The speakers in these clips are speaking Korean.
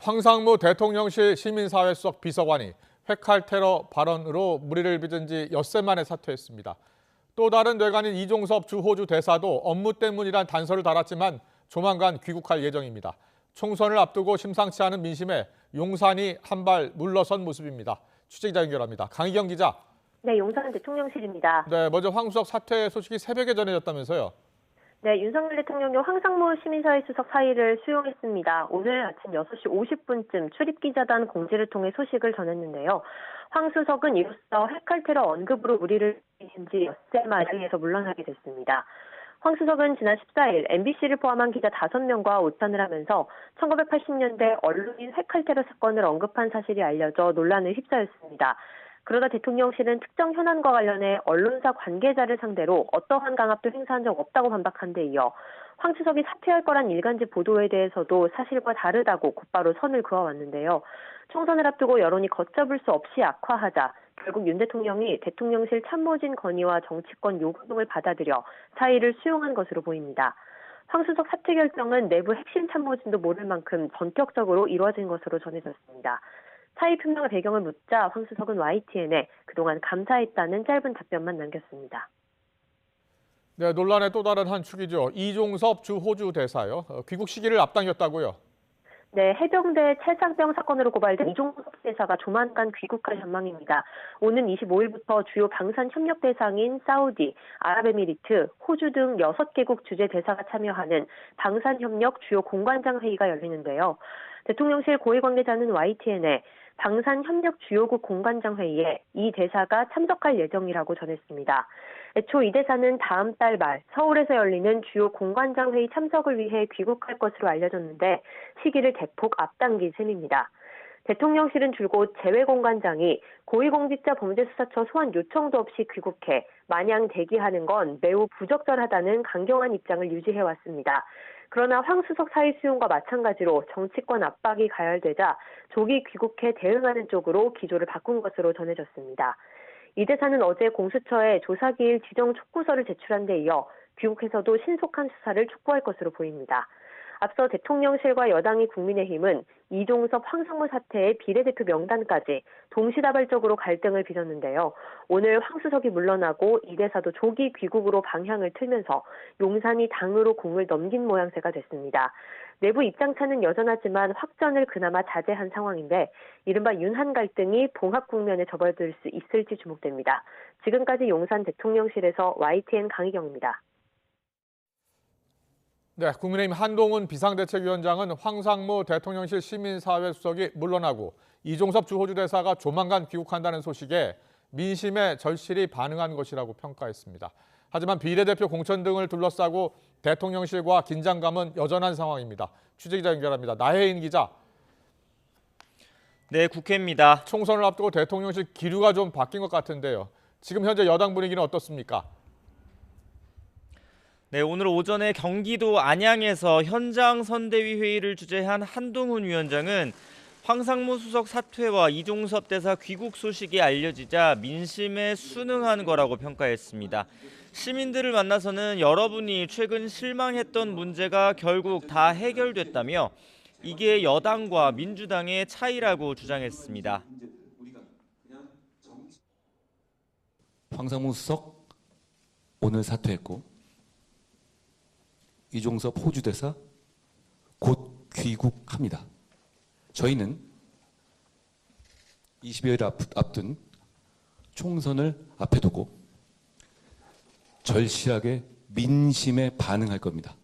황상무 대통령실 시민사회수석 비서관이 회칼 테러 발언으로 물의를 빚은 지 엿새 만에 사퇴했습니다. 또 다른 뇌관인 이종섭 주 호주 대사도 업무 때문이란 단서를 달았지만 조만간 귀국할 예정입니다. 총선을 앞두고 심상치 않은 민심에 용산이 한 발 물러선 모습입니다. 취재기자 연결합니다. 강희경 기자. 네, 용산 대통령실입니다. 네, 먼저 황 수석 사퇴 소식이 새벽에 전해졌다면서요. 네, 윤석열 대통령이 황상무 시민사회수석 사의를 수용했습니다. 오늘 아침 6시 50분쯤 출입기자단 공지를 통해 소식을 전했는데요. 황 수석은 이로써 회칼 테러 언급으로 물의를 빚은 지 엿새 만에서 물러나게 됐습니다. 황 수석은 지난 14일 MBC를 포함한 기자 5명과 오찬을 하면서 1980년대 언론인 회칼 테러 사건을 언급한 사실이 알려져 논란을 휩싸였습니다. 그러다 대통령실은 특정 현안과 관련해 언론사 관계자를 상대로 어떠한 강압도 행사한 적 없다고 반박한 데 이어 황 수석이 사퇴할 거란 일간지 보도에 대해서도 사실과 다르다고 곧바로 선을 그어왔는데요. 총선을 앞두고 여론이 걷잡을 수 없이 악화하자 결국 윤 대통령이 대통령실 참모진 건의와 정치권 요구 등을 받아들여 사의를 수용한 것으로 보입니다. 황 수석 사퇴 결정은 내부 핵심 참모진도 모를 만큼 전격적으로 이루어진 것으로 전해졌습니다. 사의 표명의 배경을 묻자 황 수석은 YTN에 그동안 감사했다는 짧은 답변만 남겼습니다. 네, 논란의 또 다른 한 축이죠. 이종섭 주 호주 대사요. 귀국 시기를 앞당겼다고요. 네, 해병대 찰상병 사건으로 고발된 이종섭 대사가 조만간 귀국할 전망입니다. 오는 25일부터 주요 방산 협력 대상인 사우디, 아랍에미리트, 호주 등 6개국 주재 대사가 참여하는 방산 협력 주요 공관장 회의가 열리는데요. 대통령실 고위 관계자는 YTN에 방산 협력 주요국 공관장 회의에 이 대사가 참석할 예정이라고 전했습니다. 애초 이 대사는 다음 달 말 서울에서 열리는 주요 공관장 회의 참석을 위해 귀국할 것으로 알려졌는데 시기를 대폭 앞당긴 셈입니다. 대통령실은 줄곧 재외공관장이 고위공직자범죄수사처 소환 요청도 없이 귀국해 마냥 대기하는 건 매우 부적절하다는 강경한 입장을 유지해왔습니다. 그러나 황 수석 사의 수용과 마찬가지로 정치권 압박이 가열되자 조기 귀국해 대응하는 쪽으로 기조를 바꾼 것으로 전해졌습니다. 이 대사는 어제 공수처에 조사기일 지정 촉구서를 제출한 데 이어 귀국해서도 신속한 수사를 촉구할 것으로 보입니다. 앞서 대통령실과 여당이 국민의힘은 이종섭 황상무 사태의 비례대표 명단까지 동시다발적으로 갈등을 빚었는데요. 오늘 황 수석이 물러나고 이 대사도 조기 귀국으로 방향을 틀면서 용산이 당으로 공을 넘긴 모양새가 됐습니다. 내부 입장차는 여전하지만 확전을 그나마 자제한 상황인데 이른바 윤한 갈등이 봉합 국면에 접어들 수 있을지 주목됩니다. 지금까지 용산 대통령실에서 YTN 강희경입니다. 네, 국민의힘 한동훈 비상대책위원장은 황상무 대통령실 시민사회수석이 물러나고 이종섭 주 호주 대사가 조만간 귀국한다는 소식에 민심의 절실히 반응한 것이라고 평가했습니다. 하지만 비례대표 공천 등을 둘러싸고 대통령실과 긴장감은 여전한 상황입니다. 취재기자 연결합니다. 나혜인 기자. 네, 국회입니다. 총선을 앞두고 대통령실 기류가 좀 바뀐 것 같은데요. 지금 현재 여당 분위기는 어떻습니까? 네, 오늘 오전에 경기도 안양에서 현장 선대위 회의를 주재한 한동훈 위원장은 황상무 수석 사퇴와 이종섭 대사 귀국 소식이 알려지자 민심에 순응한 거라고 평가했습니다. 시민들을 만나서는 여러분이 최근 실망했던 문제가 결국 다 해결됐다며 이게 여당과 민주당의 차이라고 주장했습니다. 황상무 수석 오늘 사퇴했고 이종섭 호주 대사 곧 귀국합니다. 저희는 20여일 앞둔 총선을 앞에 두고 절실하게 민심에 반응할 겁니다.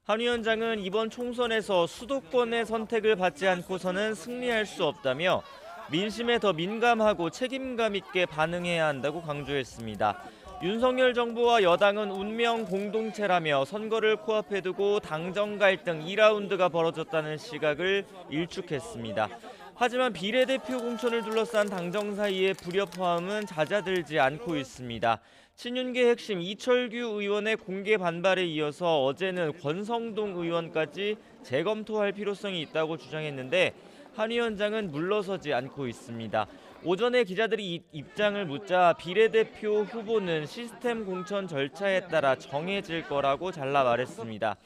한 위원장은 이번 총선에서 수도권의 선택을 받지 않고서는 승리할 수 없다며 민심에 더 민감하고 책임감 있게 반응해야 한다고 강조했습니다. 윤석열 정부와 여당은 운명 공동체라며 선거를 코앞에 두고 당정 갈등 2라운드가 벌어졌다는 시각을 일축했습니다. 하지만 비례대표 공천을 둘러싼 당정 사이의 불협화음은 잦아들지 않고 있습니다. 친윤계 핵심 이철규 의원의 공개 반발에 이어서 어제는 권성동 의원까지 재검토할 필요성이 있다고 주장했는데 한 위원장은 물러서지 않고 있습니다. 오전에 기자들이 입장을 묻자 비례대표 후보는 시스템 공천 절차에 따라 정해질 거라고 잘라 말했습니다.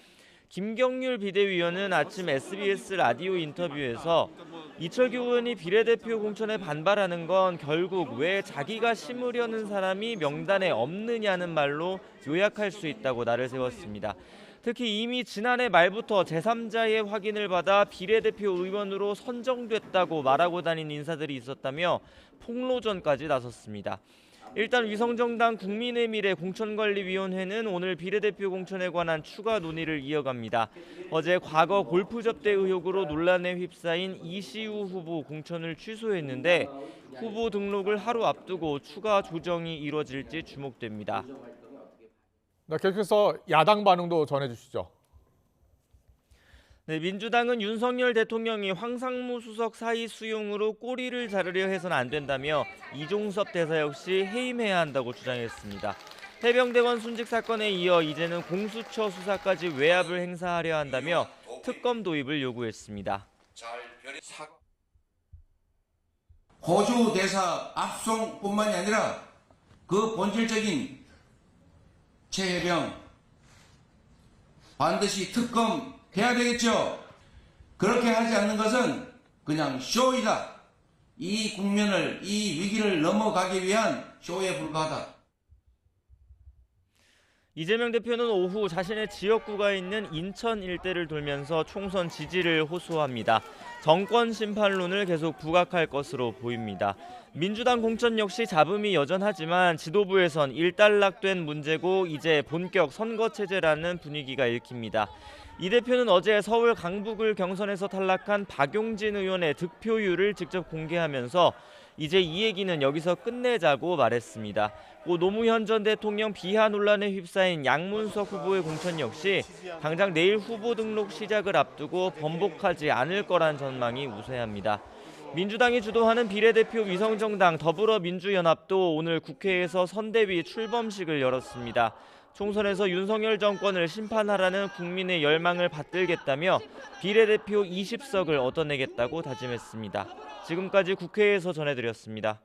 김경률 비대위원은 아침 SBS 라디오 인터뷰에서 이철규 의원이 비례대표 공천에 반발하는 건 결국 왜 자기가 심으려는 사람이 명단에 없느냐는 말로 요약할 수 있다고 날을 세웠습니다. 특히 이미 지난해 말부터 제3자의 확인을 받아 비례대표 의원으로 선정됐다고 말하고 다닌 인사들이 있었다며 폭로전까지 나섰습니다. 일단 위성정당 국민의 미래 공천관리위원회는 오늘 비례대표 공천에 관한 추가 논의를 이어갑니다. 어제 과거 골프 접대 의혹으로 논란에 휩싸인 이시우 후보 공천을 취소했는데 후보 등록을 하루 앞두고 추가 조정이 이뤄질지 주목됩니다. 네, 계속해서 야당 반응도 전해주시죠. 네, 민주당은 윤석열 대통령이 황상무 수석 사의 수용으로 꼬리를 자르려 해서는 안 된다며 이종섭 대사 역시 해임해야 한다고 주장했습니다. 해병대원 순직 사건에 이어 이제는 공수처 수사까지 외압을 행사하려 한다며 특검 도입을 요구했습니다. 호주 대사 압송뿐만이 아니라 그 본질적인 최혜병 반드시 특검해야 되겠죠. 그렇게 하지 않는 것은 그냥 쇼이다. 이 국면을, 이 위기를 넘어가기 위한 쇼에 불과하다. 이재명 대표는 오후 자신의 지역구가 있는 인천 일대를 돌면서 총선 지지를 호소합니다. 정권 심판론을 계속 부각할 것으로 보입니다. 민주당 공천 역시 잡음이 여전하지만 지도부에선 일단락된 문제고 이제 본격 선거체제라는 분위기가 읽힙니다. 이 대표는 어제 서울 강북을 경선에서 탈락한 박용진 의원의 득표율을 직접 공개하면서 이제 이 얘기는 여기서 끝내자고 말했습니다. 고 노무현 전 대통령 비하 논란에 휩싸인 양문석 후보의 공천 역시 당장 내일 후보 등록 시작을 앞두고 번복하지 않을 거란 전망이 우세합니다. 민주당이 주도하는 비례대표 위성정당 더불어민주연합도 오늘 국회에서 선대위 출범식을 열었습니다. 총선에서 윤석열 정권을 심판하라는 국민의 열망을 받들겠다며 비례대표 20석을 얻어내겠다고 다짐했습니다. 지금까지 국회에서 전해드렸습니다.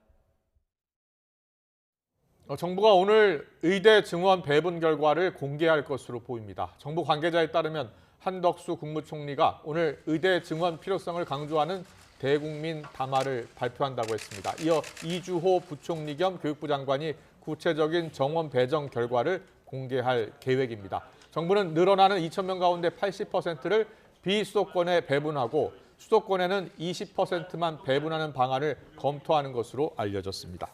정부가 오늘 의대 증원 배분 결과를 공개할 것으로 보입니다. 정부 관계자에 따르면 한덕수 국무총리가 오늘 의대 증원 필요성을 강조하는 대국민 담화를 발표한다고 했습니다. 이어 이주호 부총리 겸 교육부 장관이 구체적인 정원 배정 결과를 공개할 계획입니다. 정부는 늘어나는 2,000명 가운데 80%를 비수도권에 배분하고 수도권에는 20%만 배분하는 방안을 검토하는 것으로 알려졌습니다.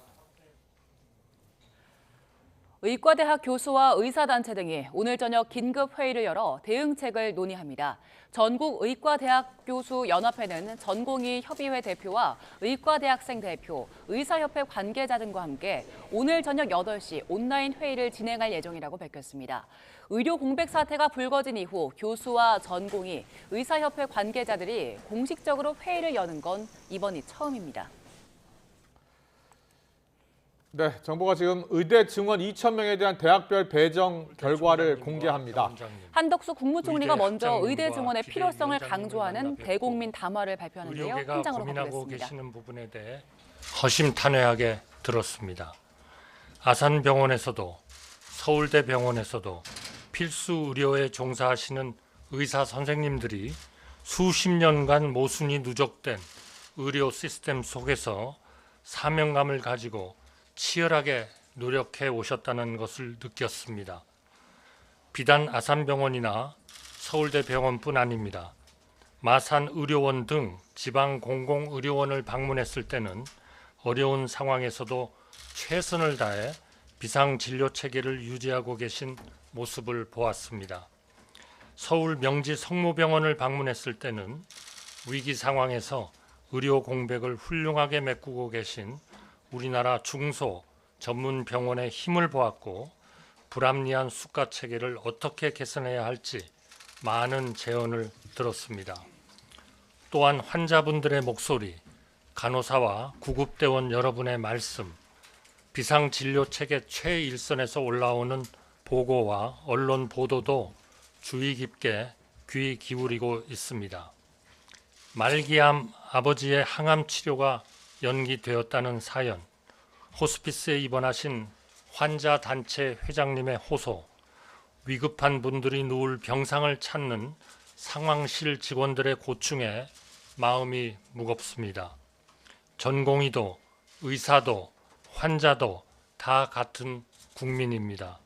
의과대학 교수와 의사단체 등이 오늘 저녁 긴급 회의를 열어 대응책을 논의합니다. 전국의과대학교수연합회는 전공의 협의회 대표와 의과대학생 대표, 의사협회 관계자 등과 함께 오늘 저녁 8시 온라인 회의를 진행할 예정이라고 밝혔습니다. 의료 공백 사태가 불거진 이후 교수와 전공의, 의사협회 관계자들이 공식적으로 회의를 여는 건 이번이 처음입니다. 네, 정부가 지금 의대 증원 2,000명에 대한 대학별 배정 결과를 공개합니다. 한덕수 국무총리가 먼저 의대 증원의 필요성을 강조하는 대국민 담화를 발표하는데요. 현장으로 고민하고 가보겠습니다. 계시는 부분에 대해 허심탄회하게 들었습니다. 아산병원에서도 서울대병원에서도 필수 의료에 종사하시는 의사 선생님들이 수십 년간 모순이 누적된 의료 시스템 속에서 사명감을 가지고 치열하게 노력해 오셨다는 것을 느꼈습니다. 비단 아산병원이나 서울대병원뿐 아닙니다. 마산의료원 등 지방 공공의료원을 방문했을 때는 어려운 상황에서도 최선을 다해 비상진료체계를 유지하고 계신 모습을 보았습니다. 서울 명지 성모병원을 방문했을 때는 위기 상황에서 의료 공백을 훌륭하게 메꾸고 계신 우리나라 중소 전문 병원의 힘을 보았고 불합리한 수가 체계를 어떻게 개선해야 할지 많은 제언을 들었습니다. 또한 환자분들의 목소리, 간호사와 구급대원 여러분의 말씀, 비상진료체계 최일선에서 올라오는 보고와 언론 보도도 주의 깊게 귀 기울이고 있습니다. 말기암 아버지의 항암 치료가 연기되었다는 사연, 호스피스에 입원하신 환자 단체 회장님의 호소, 위급한 분들이 누울 병상을 찾는 상황실 직원들의 고충에 마음이 무겁습니다. 전공의도 의사도 환자도 다 같은 국민입니다.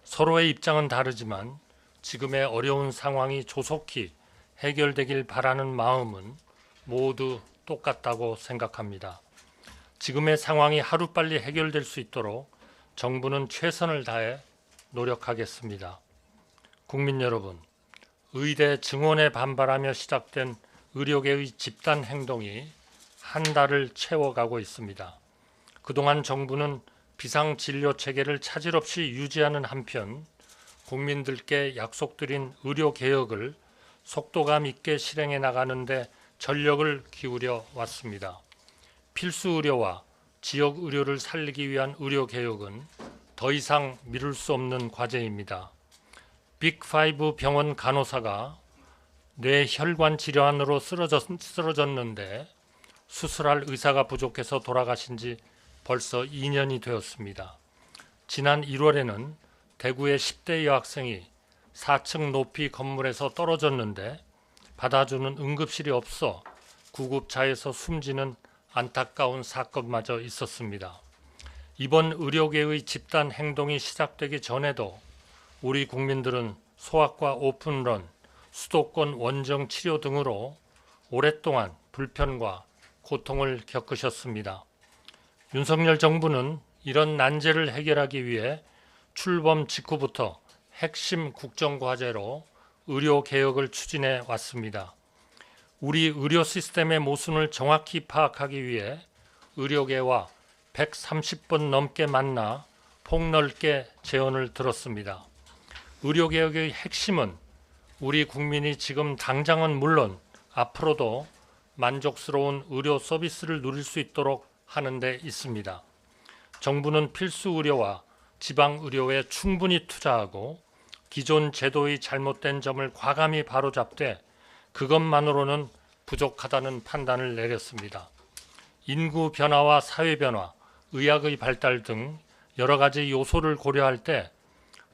서로의 입장은 다르지만 지금의 어려운 상황이 조속히 해결되길 바라는 마음은 모두 똑같다고 생각합니다. 지금의 상황이 하루빨리 해결될 수 있도록 정부는 최선을 다해 노력하겠습니다. 국민 여러분, 의대 증원에 반발하며 시작된 의료계의 집단 행동이 한 달을 채워가고 있습니다. 그동안 정부는 비상진료 체계를 차질 없이 유지하는 한편 국민들께 약속드린 의료개혁을 속도감 있게 실행해 나가는데 전력을 기울여 왔습니다. 필수 의료와 지역 의료를 살리기 위한 의료개혁은 더 이상 미룰 수 없는 과제입니다. 빅5 병원 간호사가 뇌혈관 질환으로 쓰러졌는데 수술할 의사가 부족해서 돌아가신 지 벌써 2년이 되었습니다. 지난 1월에는 대구의 10대 여학생이 4층 높이 건물에서 떨어졌는데 받아주는 응급실이 없어 구급차에서 숨지는 안타까운 사건마저 있었습니다. 이번 의료계의 집단 행동이 시작되기 전에도 우리 국민들은 소아과 오픈런, 수도권 원정 치료 등으로 오랫동안 불편과 고통을 겪으셨습니다. 윤석열 정부는 이런 난제를 해결하기 위해 출범 직후부터 핵심 국정과제로 의료개혁을 추진해 왔습니다. 우리 의료 시스템의 모순을 정확히 파악하기 위해 의료계와 130번 넘게 만나 폭넓게 제언을 들었습니다. 의료개혁의 핵심은 우리 국민이 지금 당장은 물론 앞으로도 만족스러운 의료 서비스를 누릴 수 있도록 하는 데 있습니다. 정부는 필수 의료와 지방 의료에 충분히 투자하고 기존 제도의 잘못된 점을 과감히 바로잡되 그것만으로는 부족하다는 판단을 내렸습니다. 인구 변화와 사회 변화, 의학의 발달 등 여러 가지 요소를 고려할 때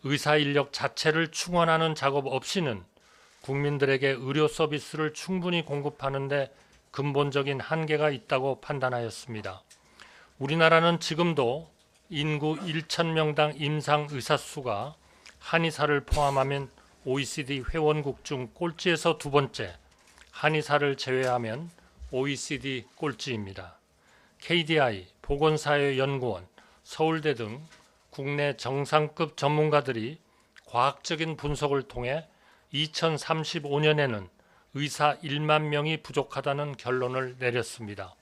의사 인력 자체를 충원하는 작업 없이는 국민들에게 의료 서비스를 충분히 공급하는 데 근본적인 한계가 있다고 판단하였습니다. 우리나라는 지금도 인구 1,000명당 임상 의사 수가 한의사를 포함하면 OECD 회원국 중 꼴찌에서 두 번째, 한의사를 제외하면 OECD 꼴찌입니다. KDI, 보건사회연구원, 서울대 등 국내 정상급 전문가들이 과학적인 분석을 통해 2035년에는 의사 1만 명이 부족하다는 결론을 내렸습니다.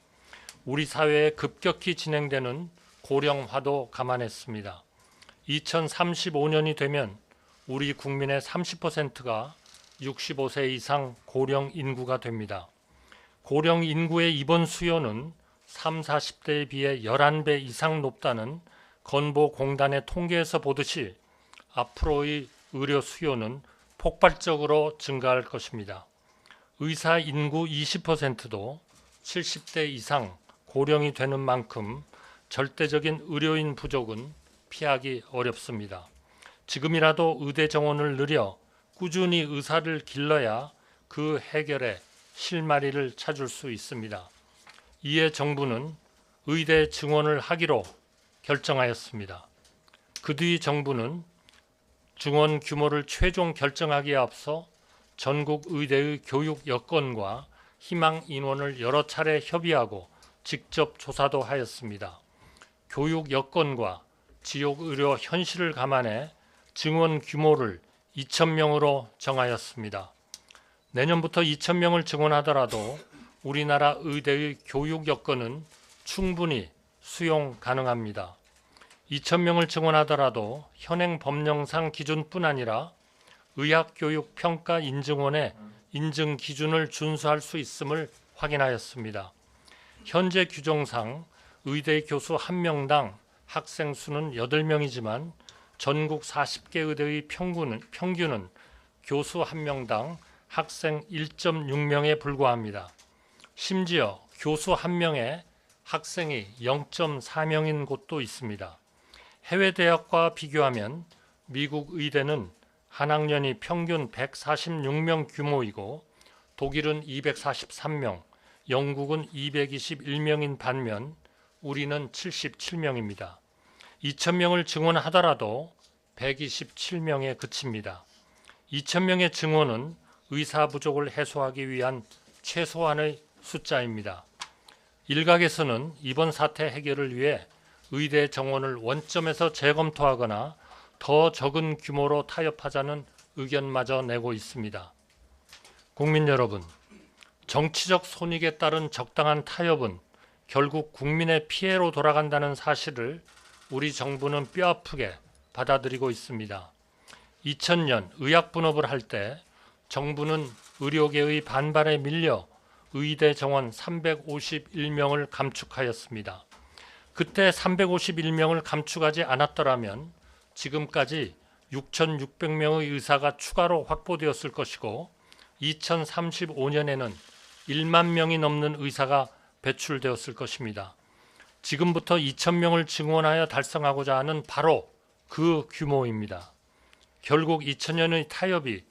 우리 사회에 급격히 진행되는 고령화도 감안했습니다. 2035년이 되면 우리 국민의 30%가 65세 이상 고령 인구가 됩니다. 고령 인구의 입원 수요는 30, 40대에 비해 11배 이상 높다는 건보공단의 통계에서 보듯이 앞으로의 의료 수요는 폭발적으로 증가할 것입니다. 의사 인구 20%도 70대 이상 고령이 되는 만큼 절대적인 의료인 부족은 피하기 어렵습니다. 지금이라도 의대 정원을 늘려 꾸준히 의사를 길러야 그 해결에 실마리를 찾을 수 있습니다. 이에 정부는 의대 증원을 하기로 결정하였습니다. 그 뒤 정부는 증원 규모를 최종 결정하기에 앞서 전국 의대의 교육 여건과 희망 인원을 여러 차례 협의하고 직접 조사도 하였습니다. 교육 여건과 지역 의료 현실을 감안해 증원 규모를 2,000명으로 정하였습니다. 내년부터 2,000명을 증원하더라도 우리나라 의대의 교육 여건은 충분히 수용 가능합니다. 2,000명을 증원하더라도 현행 법령상 기준뿐 아니라 의학교육평가인증원의 인증 기준을 준수할 수 있음을 확인하였습니다. 현재 규정상 의대 교수 1명당 학생 수는 8명이지만 전국 40개 의대의 평균은 교수 1명당 학생 1.6명에 불과합니다. 심지어 교수 1명에 학생이 0.4명인 곳도 있습니다. 해외 대학과 비교하면 미국 의대는 한 학년이 평균 146명 규모이고 독일은 243명, 영국은 221명인 반면 우리는 77명입니다. 2,000명을 증원하더라도 127명에 그칩니다. 2,000명의 증원은 의사 부족을 해소하기 위한 최소한의 숫자입니다. 일각에서는 이번 사태 해결을 위해 의대 정원을 원점에서 재검토하거나 더 적은 규모로 타협하자는 의견마저 내고 있습니다. 국민 여러분, 정치적 손익에 따른 적당한 타협은 결국 국민의 피해로 돌아간다는 사실을 우리 정부는 뼈아프게 받아들이고 있습니다. 2000년 의학 분업을 할 때 정부는 의료계의 반발에 밀려 의대 정원 351명을 감축하였습니다. 그때 351명을 감축하지 않았더라면 지금까지 6,600명의 의사가 추가로 확보되었을 것이고 2035년에는 1만 명이 넘는 의사가 배출되었을 것입니다. 지금부터 2,000명을 증원하여 달성하고자 하는 바로 그 규모입니다. 결국 2000년의 타협이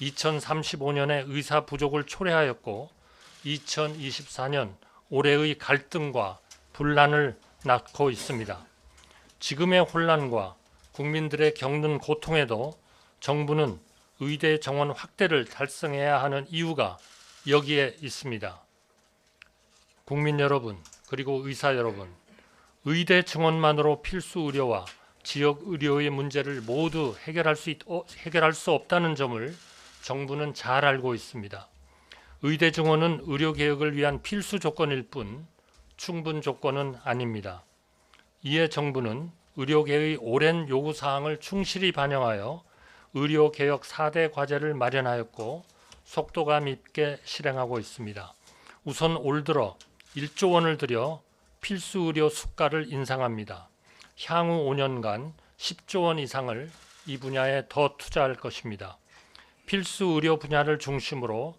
2035년의 의사 부족을 초래하였고 2024년 올해의 갈등과 분란을 낳고 있습니다. 지금의 혼란과 국민들의 겪는 고통에도 정부는 의대 정원 확대를 달성해야 하는 이유가 여기에 있습니다. 국민 여러분, 그리고 의사 여러분, 의대 증원만으로 필수 의료와 지역 의료의 문제를 모두 해결할 수 없다는 점을 정부는 잘 알고 있습니다. 의대 증원은 의료 개혁을 위한 필수 조건일 뿐 충분 조건은 아닙니다. 이에 정부는 의료계의 오랜 요구사항을 충실히 반영하여 의료개혁 4대 과제를 마련하였고 속도감 있게 실행하고 있습니다. 우선 올 들어 1조 원을 들여 필수 의료 수가를 인상합니다. 향후 5년간 10조 원 이상을 이 분야에 더 투자할 것입니다. 필수 의료 분야를 중심으로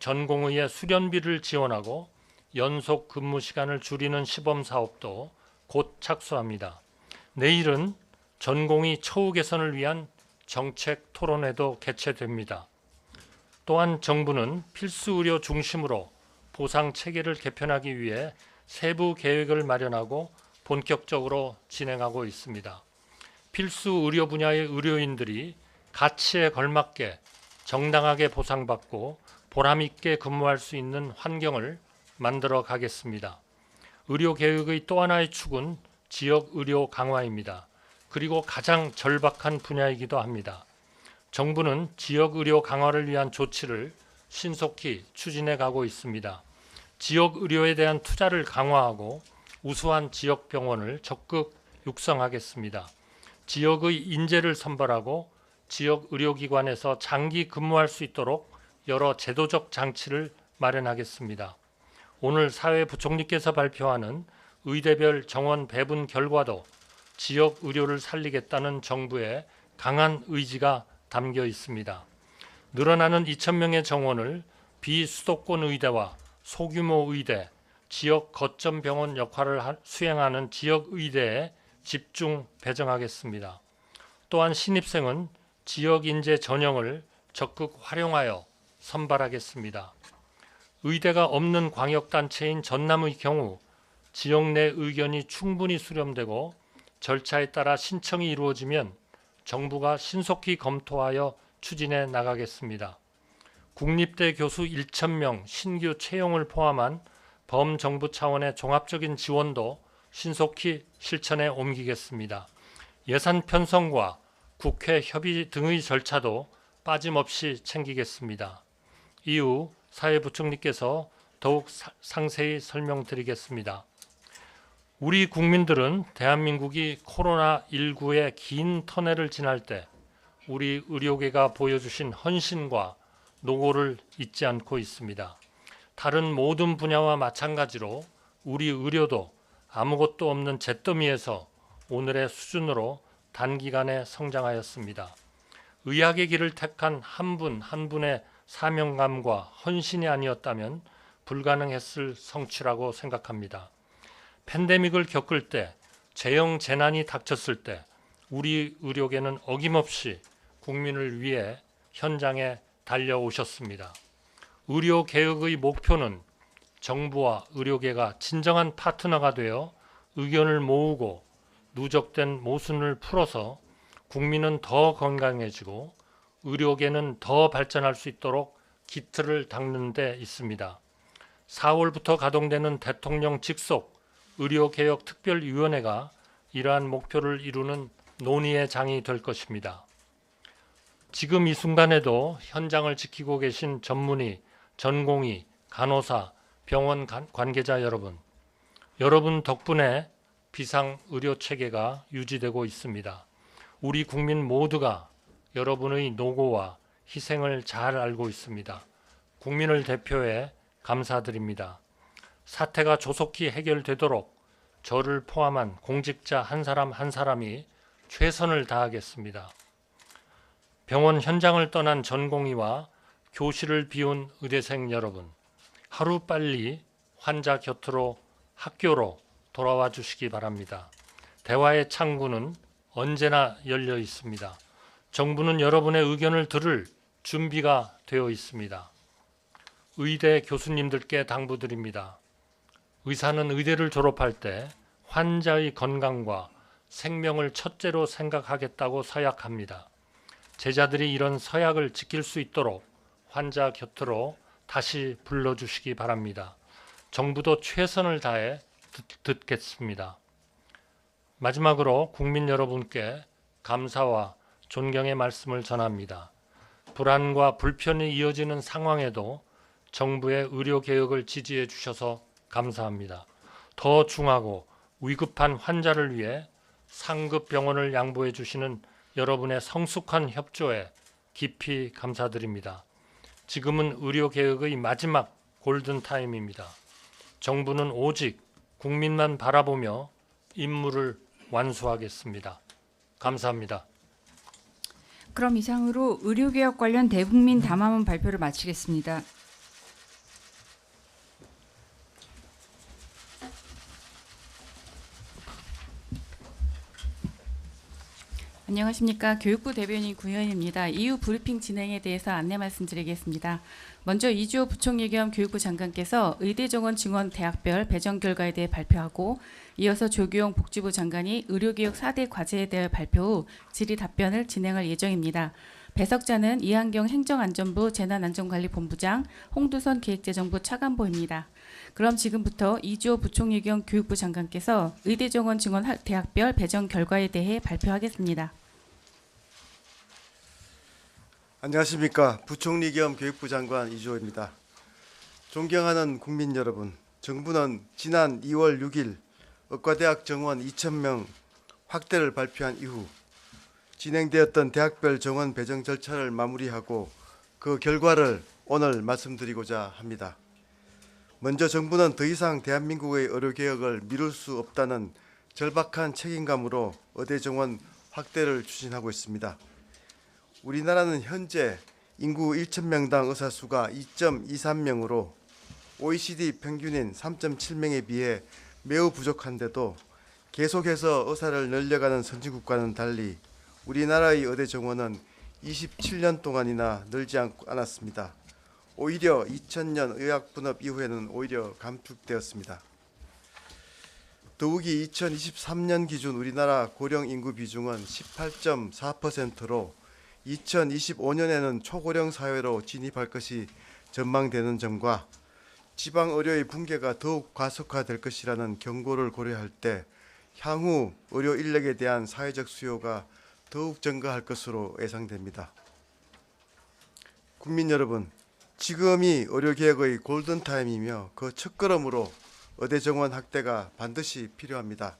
전공의의 수련비를 지원하고 연속 근무 시간을 줄이는 시범 사업도 곧 착수합니다. 내일은 전공의 처우 개선을 위한 정책 토론회도 개최됩니다. 또한 정부는 필수 의료 중심으로 보상 체계를 개편하기 위해 세부 계획을 마련하고 본격적으로 진행하고 있습니다. 필수 의료 분야의 의료인들이 가치에 걸맞게 정당하게 보상받고 보람있게 근무할 수 있는 환경을 만들어 가겠습니다. 의료 개혁의 또 하나의 축은 지역 의료 강화입니다. 그리고 가장 절박한 분야이기도 합니다. 정부는 지역 의료 강화를 위한 조치를 신속히 추진해 가고 있습니다. 지역 의료에 대한 투자를 강화하고 우수한 지역 병원을 적극 육성하겠습니다. 지역의 인재를 선발하고 지역 의료기관에서 장기 근무할 수 있도록 여러 제도적 장치를 마련하겠습니다. 오늘 사회부총리께서 발표하는 의대별 정원 배분 결과도 지역 의료를 살리겠다는 정부의 강한 의지가 담겨 있습니다. 늘어나는 2,000명의 정원을 비수도권 의대와 소규모 의대, 지역 거점 병원 역할을 수행하는 지역 의대에 집중 배정하겠습니다. 또한 신입생은 지역 인재 전형을 적극 활용하여 선발하겠습니다. 의대가 없는 광역단체인 전남의 경우 지역 내 의견이 충분히 수렴되고 절차에 따라 신청이 이루어지면 정부가 신속히 검토하여 추진해 나가겠습니다. 국립대 교수 1,000명 신규 채용을 포함한 범정부 차원의 종합적인 지원도 신속히 실천에 옮기겠습니다. 예산 편성과 국회 협의 등의 절차도 빠짐없이 챙기겠습니다. 이후 사회부총리께서 더욱 상세히 설명드리겠습니다. 우리 국민들은 대한민국이 코로나19의 긴 터널을 지날 때 우리 의료계가 보여주신 헌신과 노고를 잊지 않고 있습니다. 다른 모든 분야와 마찬가지로 우리 의료도 아무것도 없는 잿더미에서 오늘의 수준으로 단기간에 성장하였습니다. 의학의 길을 택한 한 분 한 분의 사명감과 헌신이 아니었다면 불가능했을 성취라고 생각합니다. 팬데믹을 겪을 때, 재형 재난이 닥쳤을 때 우리 의료계는 어김없이 국민을 위해 현장에 달려오셨습니다. 의료개혁의 목표는 정부와 의료계가 진정한 파트너가 되어 의견을 모으고 누적된 모순을 풀어서 국민은 더 건강해지고 의료계는 더 발전할 수 있도록 기틀을 닦는 데 있습니다. 4월부터 가동되는 대통령 직속 의료개혁특별위원회가 이러한 목표를 이루는 논의의 장이 될 것입니다. 지금 이 순간에도 현장을 지키고 계신 전문의, 전공의, 간호사, 병원 관계자 여러분 덕분에 비상의료체계가 유지되고 있습니다. 우리 국민 모두가 여러분의 노고와 희생을 잘 알고 있습니다. 국민을 대표해 감사드립니다. 사태가 조속히 해결되도록 저를 포함한 공직자 한 사람 한 사람이 최선을 다하겠습니다. 병원 현장을 떠난 전공의와 교실을 비운 의대생 여러분, 하루빨리 환자 곁으로 학교로 돌아와 주시기 바랍니다. 대화의 창구는 언제나 열려 있습니다. 정부는 여러분의 의견을 들을 준비가 되어 있습니다. 의대 교수님들께 당부드립니다. 의사는 의대를 졸업할 때 환자의 건강과 생명을 첫째로 생각하겠다고 서약합니다. 제자들이 이런 서약을 지킬 수 있도록 환자 곁으로 다시 불러주시기 바랍니다. 정부도 최선을 다해 듣겠습니다. 마지막으로 국민 여러분께 감사와 존경의 말씀을 전합니다. 불안과 불편이 이어지는 상황에도 정부의 의료개혁을 지지해 주셔서 감사합니다. 더 중하고 위급한 환자를 위해 상급 병원을 양보해 주시는 여러분의 성숙한 협조에 깊이 감사드립니다. 지금은 의료개혁의 마지막 골든타임입니다. 정부는 오직 국민만 바라보며 임무를 완수하겠습니다. 감사합니다. 그럼 이상으로 의료개혁 관련 대국민 담화문 발표를 마치겠습니다. 안녕하십니까. 교육부 대변인 구현입니다. 이후 브리핑 진행에 대해서 안내 말씀드리겠습니다. 먼저 이주호 부총리 겸 교육부 장관께서 의대 정원 증원 대학별 배정 결과에 대해 발표하고 이어서 조규용 복지부 장관이 의료개혁 4대 과제에 대해 발표 후 질의 답변을 진행할 예정입니다. 배석자는 이한경 행정안전부 재난안전관리본부장, 홍두선 기획재정부 차관보입니다. 그럼 지금부터 이주호 부총리 겸 교육부 장관께서 의대 정원 증원 대학별 배정 결과에 대해 발표하겠습니다. 안녕하십니까. 부총리 겸 교육부 장관 이주호입니다. 존경하는 국민 여러분, 정부는 지난 2월 6일 의과대학 정원 2,000명 확대를 발표한 이후 진행되었던 대학별 정원 배정 절차를 마무리하고 그 결과를 오늘 말씀드리고자 합니다. 먼저 정부는 더 이상 대한민국의 의료개혁을 미룰 수 없다는 절박한 책임감으로 의대 정원 확대를 추진하고 있습니다. 우리나라는 현재 인구 1,000명당 의사 수가 2.23명으로 OECD 평균인 3.7명에 비해 매우 부족한데도 계속해서 의사를 늘려가는 선진국과는 달리 우리나라의 의대 정원은 27년 동안이나 늘지 않았습니다. 오히려 2000년 의학분업 이후에는 오히려 감축되었습니다. 더욱이 2023년 기준 우리나라 고령 인구 비중은 18.4%로 2025년에는 초고령 사회로 진입할 것이 전망되는 점과 지방 의료의 붕괴가 더욱 가속화될 것이라는 경고를 고려할 때 향후 의료 인력에 대한 사회적 수요가 더욱 증가할 것으로 예상됩니다. 국민 여러분, 지금이 의료개혁의 골든타임이며 그 첫걸음으로 의대 정원 확대가 반드시 필요합니다.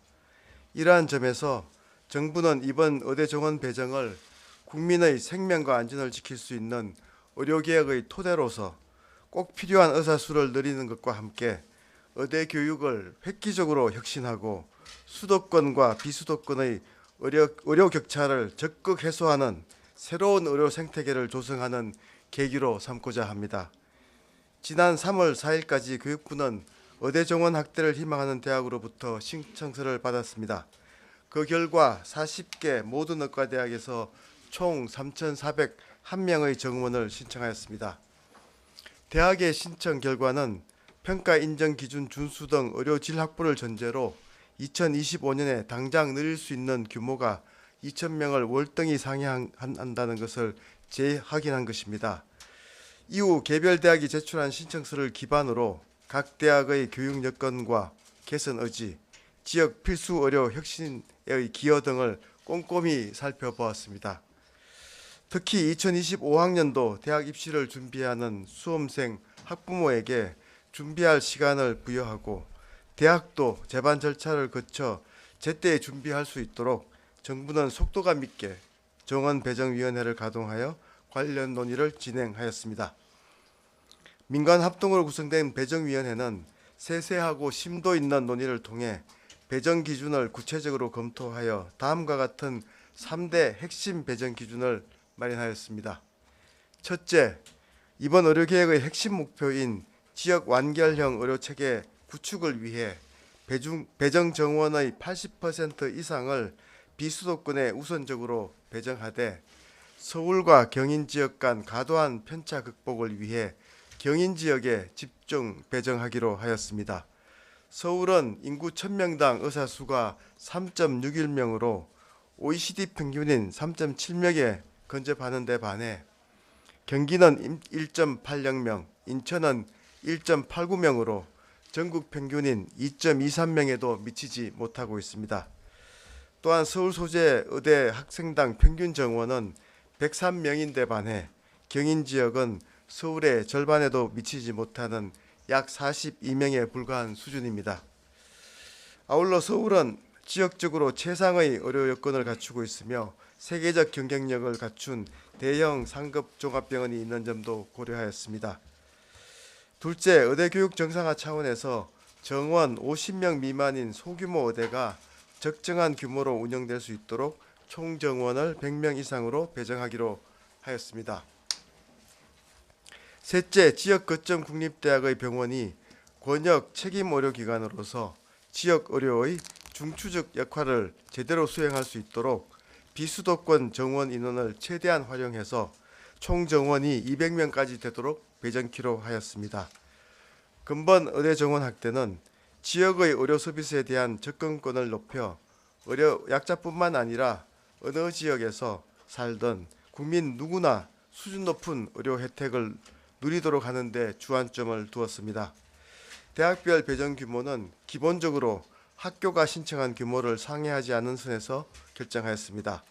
이러한 점에서 정부는 이번 의대 정원 배정을 국민의 생명과 안전을 지킬 수 있는 의료개혁의 토대로서 꼭 필요한 의사 수를 늘리는 것과 함께 의대 교육을 획기적으로 혁신하고 수도권과 비수도권의 의료 격차를 적극 해소하는 새로운 의료 생태계를 조성하는 계기로 삼고자 합니다. 지난 3월 4일까지 교육부는 의대 정원 확대를 희망하는 대학으로부터 신청서를 받았습니다. 그 결과 40개 모든 의과대학에서 총 3,401명의 정원을 신청하였습니다. 대학의 신청 결과는 평가 인정 기준 준수 등 의료 질 확보를 전제로 2025년에 당장 늘릴 수 있는 규모가 2,000명을 월등히 상회한다는 것을 재확인한 것입니다. 이후 개별 대학이 제출한 신청서를 기반으로 각 대학의 교육 여건과 개선 의지, 지역 필수 의료 혁신의 기여 등을 꼼꼼히 살펴보았습니다. 특히 2025학년도 대학 입시를 준비하는 수험생 학부모에게 준비할 시간을 부여하고 대학도 재반 절차를 거쳐 제때 준비할 수 있도록 정부는 속도감 있게 정원 배정위원회를 가동하여 관련 논의를 진행하였습니다. 민간 합동으로 구성된 배정위원회는 세세하고 심도 있는 논의를 통해 배정 기준을 구체적으로 검토하여 다음과 같은 3대 핵심 배정 기준을 마련하였습니다. 첫째, 이번 의료개혁의 핵심 목표인 지역 완결형 의료체계 구축을 위해 배정 정원의 80% 이상을 비수도권에 우선적으로 배정하되 서울과 경인 지역 간 과도한 편차 극복을 위해 경인 지역에 집중 배정하기로 하였습니다. 서울은 인구 1000명당 의사 수가 3.61명으로 OECD 평균인 3.7명에 근접하는 데 반해 경기는 1.80명, 인천은 1.89명으로 전국 평균인 2.23명에도 미치지 못하고 있습니다. 또한 서울 소재 의대 학생당 평균 정원은 103명인데 반해 경인 지역은 서울의 절반에도 미치지 못하는 약 42명에 불과한 수준입니다. 아울러 서울은 지역적으로 최상의 의료 여건을 갖추고 있으며 세계적 경쟁력을 갖춘 대형 상급 종합병원이 있는 점도 고려하였습니다. 둘째, 의대 교육 정상화 차원에서 정원 50명 미만인 소규모 의대가 적정한 규모로 운영될 수 있도록 총 정원을 100명 이상으로 배정하기로 하였습니다. 셋째, 지역 거점 국립대학의 병원이 권역 책임 의료기관으로서 지역 의료의 중추적 역할을 제대로 수행할 수 있도록 비수도권 정원 인원을 최대한 활용해서 총 정원이 200명까지 되도록 배정키로 하였습니다. 근본 의대 정원 확대는 지역의 의료 서비스에 대한 접근권을 높여 의료 약자뿐만 아니라 어느 지역에서 살던 국민 누구나 수준 높은 의료 혜택을 누리도록 하는 데 주안점을 두었습니다. 대학별 배정 규모는 기본적으로 학교가 신청한 규모를 상회하지 않는 선에서 결정하였습니다.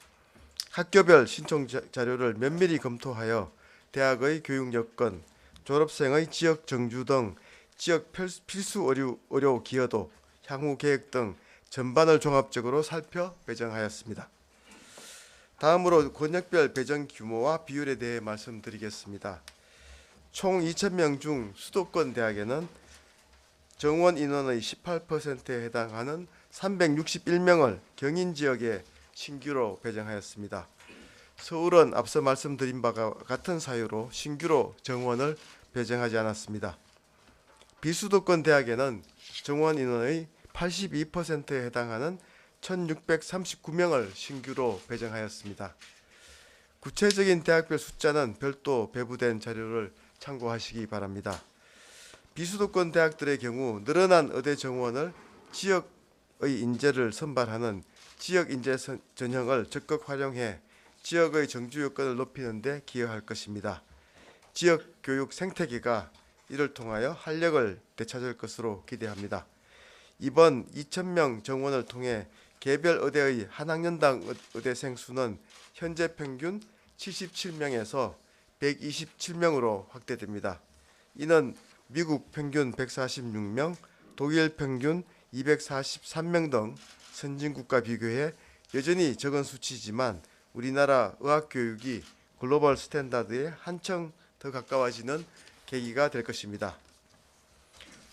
학교별 신청 자료를 면밀히 검토하여 대학의 교육 여건, 졸업생의 지역 정주 등 지역 필수 의료 기여도, 향후 계획 등 전반을 종합적으로 살펴 배정하였습니다. 다음으로 권역별 배정 규모와 비율에 대해 말씀드리겠습니다. 총 2,000명 중 수도권 대학에는 정원 인원의 18%에 해당하는 361명을 경인 지역에 신규로 배정하였습니다. 서울은 앞서 말씀드린 바와 같은 사유로 신규로 정원을 배정하지 않았습니다. 비수도권 대학에는 정원 인원의 82%에 해당하는 1,639명을 신규로 배정하였습니다. 구체적인 대학별 숫자는 별도 배부된 자료를 참고하시기 바랍니다. 비수도권 대학들의 경우 늘어난 의대 정원을 지역의 인재를 선발하는 지역 인재 전형을 적극 활용해 지역의 정주 여건을 높이는 데 기여할 것입니다. 지역 교육 생태계가 이를 통하여 활력을 되찾을 것으로 기대합니다. 이번 2,000명 정원을 통해 개별 의대의 한 학년당 의대생 수는 현재 평균 77명에서 127명으로 확대됩니다. 이는 미국 평균 146명, 독일 평균 243명 등 선진국과 비교해 여전히 적은 수치지만 우리나라 의학교육이 글로벌 스탠다드에 한층 더 가까워지는 계기가 될 것입니다.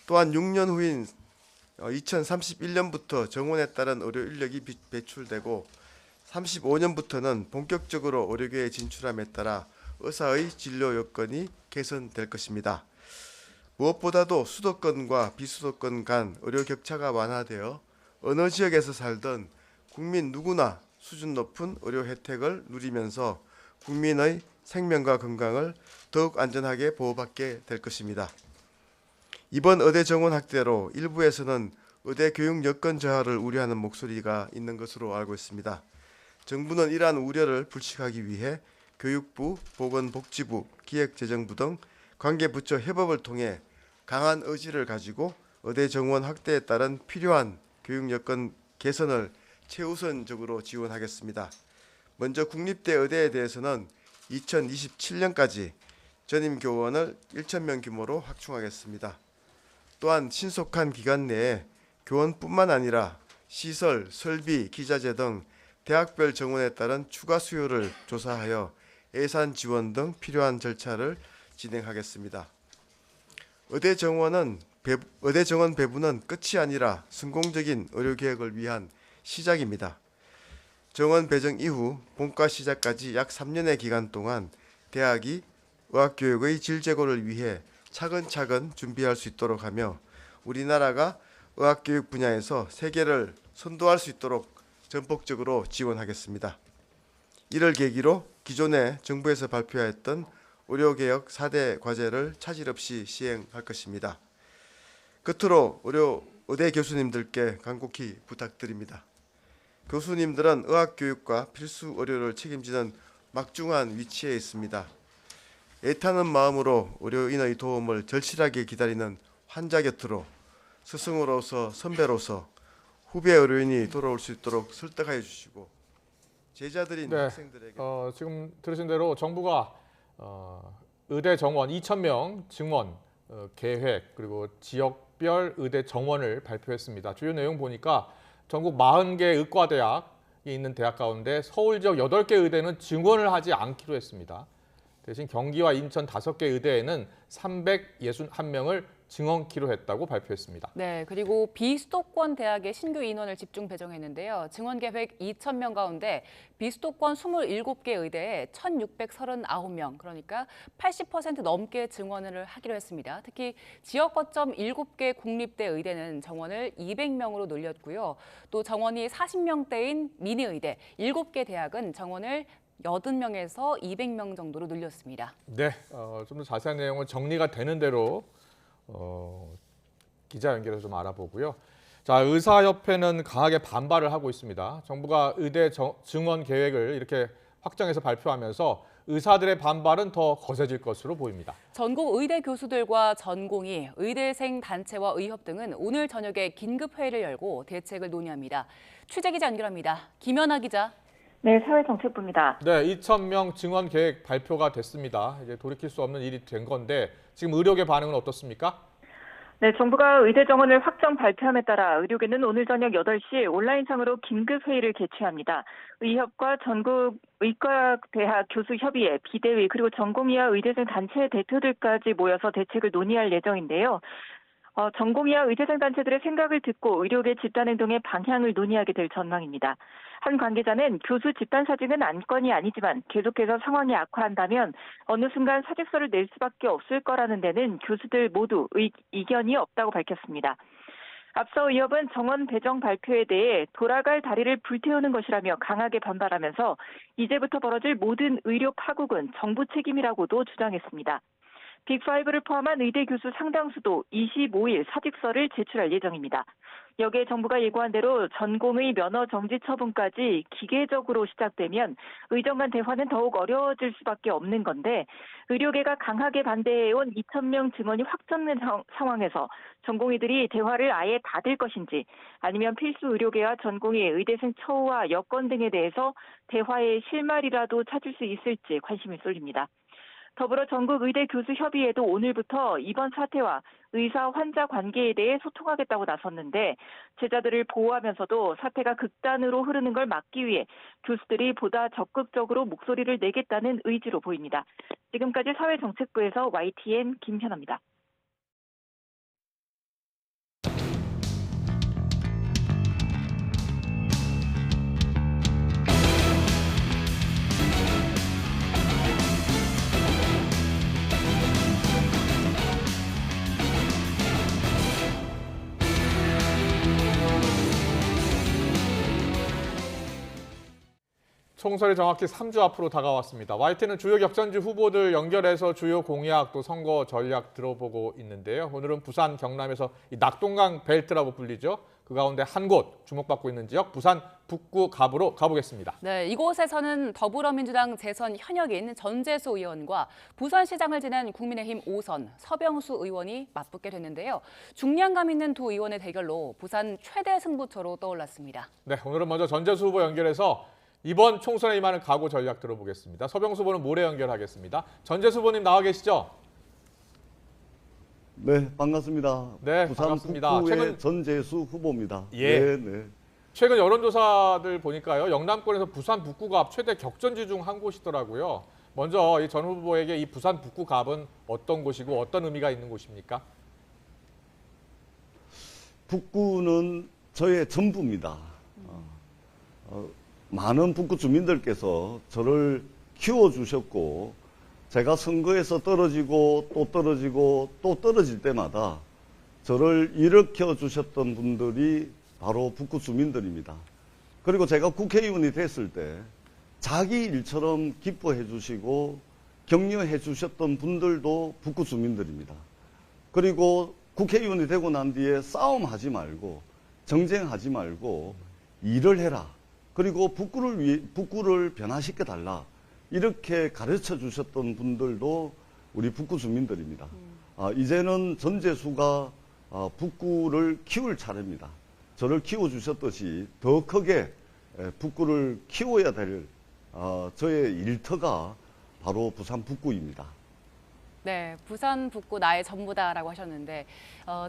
또한 6년 후인 2031년부터 정원에 따른 의료 인력이 배출되고 35년부터는 본격적으로 의료계에 진출함에 따라 의사의 진료 여건이 개선될 것입니다. 무엇보다도 수도권과 비수도권 간 의료 격차가 완화되어 어느 지역에서 살던 국민 누구나 수준 높은 의료 혜택을 누리면서 국민의 생명과 건강을 더욱 안전하게 보호받게 될 것입니다. 이번 의대 정원 확대로 일부에서는 의대 교육 여건 저하를 우려하는 목소리가 있는 것으로 알고 있습니다. 정부는 이러한 우려를 불식하기 위해 교육부, 보건복지부, 기획재정부 등 관계부처 협업을 통해 강한 의지를 가지고 의대 정원 확대에 따른 필요한 교육 여건 개선을 최우선적으로 지원하겠습니다. 먼저 국립대 의대에 대해서는 2027년까지 전임 교원을 1,000명 규모로 확충하겠습니다. 또한 신속한 기간 내에 교원뿐만 아니라 시설, 설비, 기자재 등 대학별 정원에 따른 추가 수요를 조사하여 예산 지원 등 필요한 절차를 진행하겠습니다. 의대 정원 배부는 끝이 아니라 성공적인 의료개혁을 위한 시작입니다. 정원 배정 이후 본과 시작까지 약 3년의 기간 동안 대학이 의학교육의 질 제고를 위해 차근차근 준비할 수 있도록 하며 우리나라가 의학교육 분야에서 세계를 선도할 수 있도록 전폭적으로 지원하겠습니다. 이를 계기로 기존에 정부에서 발표하였던 의료개혁 4대 과제를 차질 없이 시행할 것입니다. 끝으로 의대 교수님들께 간곡히 부탁드립니다. 교수님들은 의학교육과 필수 의료를 책임지는 막중한 위치에 있습니다. 애타는 마음으로 의료인의 도움을 절실하게 기다리는 환자 곁으로 스승으로서 선배로서 후배 의료인이 돌아올 수 있도록 설득하여 주시고 제자들인 네, 학생들에게 지금 들으신 대로 정부가 의대 정원 2,000명 증원 계획 그리고 지역별 의대 정원을 발표했습니다. 주요 내용 보니까 전국 40개 의과대학이 있는 대학 가운데 서울 지역 8개 의대는 증원을 하지 않기로 했습니다. 대신 경기와 인천 5개 의대에는 361명을 증원키로 했다고 발표했습니다. 네, 그리고 비수도권 대학의 신규 인원을 집중 배정했는데요. 증원 계획 2,000명 가운데 비수도권 27개 의대에 1,639명, 그러니까 80% 넘게 증원을 하기로 했습니다. 특히 지역 거점 7개 국립대 의대는 정원을 200명으로 늘렸고요. 또 정원이 40명대인 미니의대 7개 대학은 정원을 80명에서 200명 정도로 늘렸습니다. 네, 좀 더 자세한 내용은 정리가 되는 대로 기자 연결해서 좀 알아보고요. 자, 의사협회는 강하게 반발을 하고 있습니다. 정부가 의대 증원 계획을 이렇게 확정해서 발표하면서 의사들의 반발은 더 거세질 것으로 보입니다. 전국 의대 교수들과 전공의, 의대생 단체와 의협 등은 오늘 저녁에 긴급 회의를 열고 대책을 논의합니다. 취재 기자 연결합니다. 김연아 기자. 네, 사회정책부입니다. 네, 2,000명 증원 계획 발표가 됐습니다. 이제 돌이킬 수 없는 일이 된 건데 지금 의료계 반응은 어떻습니까? 네, 정부가 의대 정원을 확정 발표함에 따라 의료계는 오늘 저녁 8시 온라인상으로 긴급 회의를 개최합니다. 의협과 전국 의과대학 교수협의회, 비대위 그리고 전공의와 의대생 단체 대표들까지 모여서 대책을 논의할 예정인데요. 전공의와 의대생 단체들의 생각을 듣고 의료계 집단행동의 방향을 논의하게 될 전망입니다. 한 관계자는 교수 집단 사직은 안건이 아니지만 계속해서 상황이 악화한다면 어느 순간 사직서를 낼 수밖에 없을 거라는 데는 교수들 모두 이견이 없다고 밝혔습니다. 앞서 의협은 정원 배정 발표에 대해 돌아갈 다리를 불태우는 것이라며 강하게 반발하면서 이제부터 벌어질 모든 의료 파국은 정부 책임이라고도 주장했습니다. 빅5를 포함한 의대 교수 상당수도 25일 사직서를 제출할 예정입니다. 여기에 정부가 예고한 대로 전공의 면허 정지 처분까지 기계적으로 시작되면 의정 간 대화는 더욱 어려워질 수밖에 없는 건데 의료계가 강하게 반대해온 2,000명 증원이 확정된 상황에서 전공의들이 대화를 아예 닫을 것인지 아니면 필수 의료계와 전공의 의대생 처우와 여건 등에 대해서 대화의 실마리라도 찾을 수 있을지 관심이 쏠립니다. 더불어 전국의대교수협의회도 오늘부터 이번 사태와 의사-환자 관계에 대해 소통하겠다고 나섰는데 제자들을 보호하면서도 사태가 극단으로 흐르는 걸 막기 위해 교수들이 보다 적극적으로 목소리를 내겠다는 의지로 보입니다. 지금까지 사회정책부에서 YTN 김현아입니다. 총선이 정확히 3주 앞으로 다가왔습니다. YT는 주요 격전지 후보들 연결해서 주요 공약 또 선거 전략 들어보고 있는데요. 오늘은 부산 경남에서 이 낙동강 벨트라고 불리죠. 그 가운데 한 곳 주목받고 있는 지역 부산 북구 갑으로 가보겠습니다. 네, 이곳에서는 더불어민주당 재선 현역인 전재수 의원과 부산시장을 지낸 국민의힘 5선 서병수 의원이 맞붙게 됐는데요. 중량감 있는 두 의원의 대결로 부산 최대 승부처로 떠올랐습니다. 네, 오늘은 먼저 전재수 후보 연결해서 이번 총선에 임하는 각오 전략 들어보겠습니다. 서병수 후보는 모레 연결하겠습니다. 전재수 후보님 나와 계시죠? 네, 반갑습니다. 네, 부산 반갑습니다. 북구의 전재수 후보입니다. 예. 네, 네. 최근 여론조사들 보니까요. 영남권에서 부산 북구갑 최대 격전지 중 한 곳이더라고요. 먼저 이 전 후보에게 이 부산 북구갑은 어떤 곳이고 어떤 의미가 있는 곳입니까? 북구는 저의 전부입니다. 많은 북구 주민들께서 저를 키워주셨고 제가 선거에서 떨어지고 또 떨어지고 또 떨어질 때마다 저를 일으켜 주셨던 분들이 바로 북구 주민들입니다. 그리고 제가 국회의원이 됐을 때 자기 일처럼 기뻐해 주시고 격려해 주셨던 분들도 북구 주민들입니다. 그리고 국회의원이 되고 난 뒤에 싸움하지 말고 정쟁하지 말고 일을 해라. 그리고 북구를 변화시켜 달라. 이렇게 가르쳐 주셨던 분들도 우리 북구 주민들입니다. 이제는 전재수가 북구를 키울 차례입니다. 저를 키워주셨듯이 더 크게 북구를 키워야 될 저의 일터가 바로 부산 북구입니다. 네, 부산 북구 나의 전부다라고 하셨는데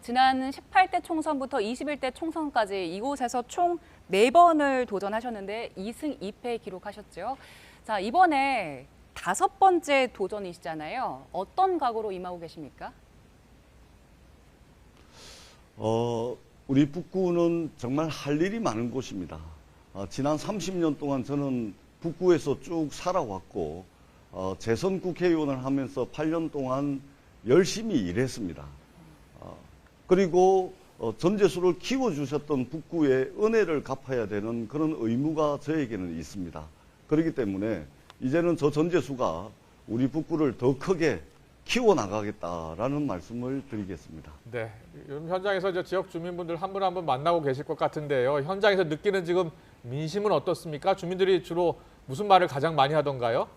지난 18대 총선부터 21대 총선까지 이곳에서 총 4번을 도전하셨는데 2승 2패 기록하셨죠. 자, 이번에 5번째 도전이시잖아요. 어떤 각오로 임하고 계십니까? 우리 북구는 정말 할 일이 많은 곳입니다. 지난 30년 동안 저는 북구에서 쭉 살아왔고 재선 국회의원을 하면서 8년 동안 열심히 일했습니다. 그리고 전재수를 키워주셨던 북구의 은혜를 갚아야 되는 그런 의무가 저에게는 있습니다. 그렇기 때문에 이제는 저 전재수가 우리 북구를 더 크게 키워나가겠다라는 말씀을 드리겠습니다. 네, 요즘 현장에서 이제 지역 주민분들 한 분 한 분 만나고 계실 것 같은데요. 현장에서 느끼는 지금 민심은 어떻습니까? 주민들이 주로 무슨 말을 가장 많이 하던가요?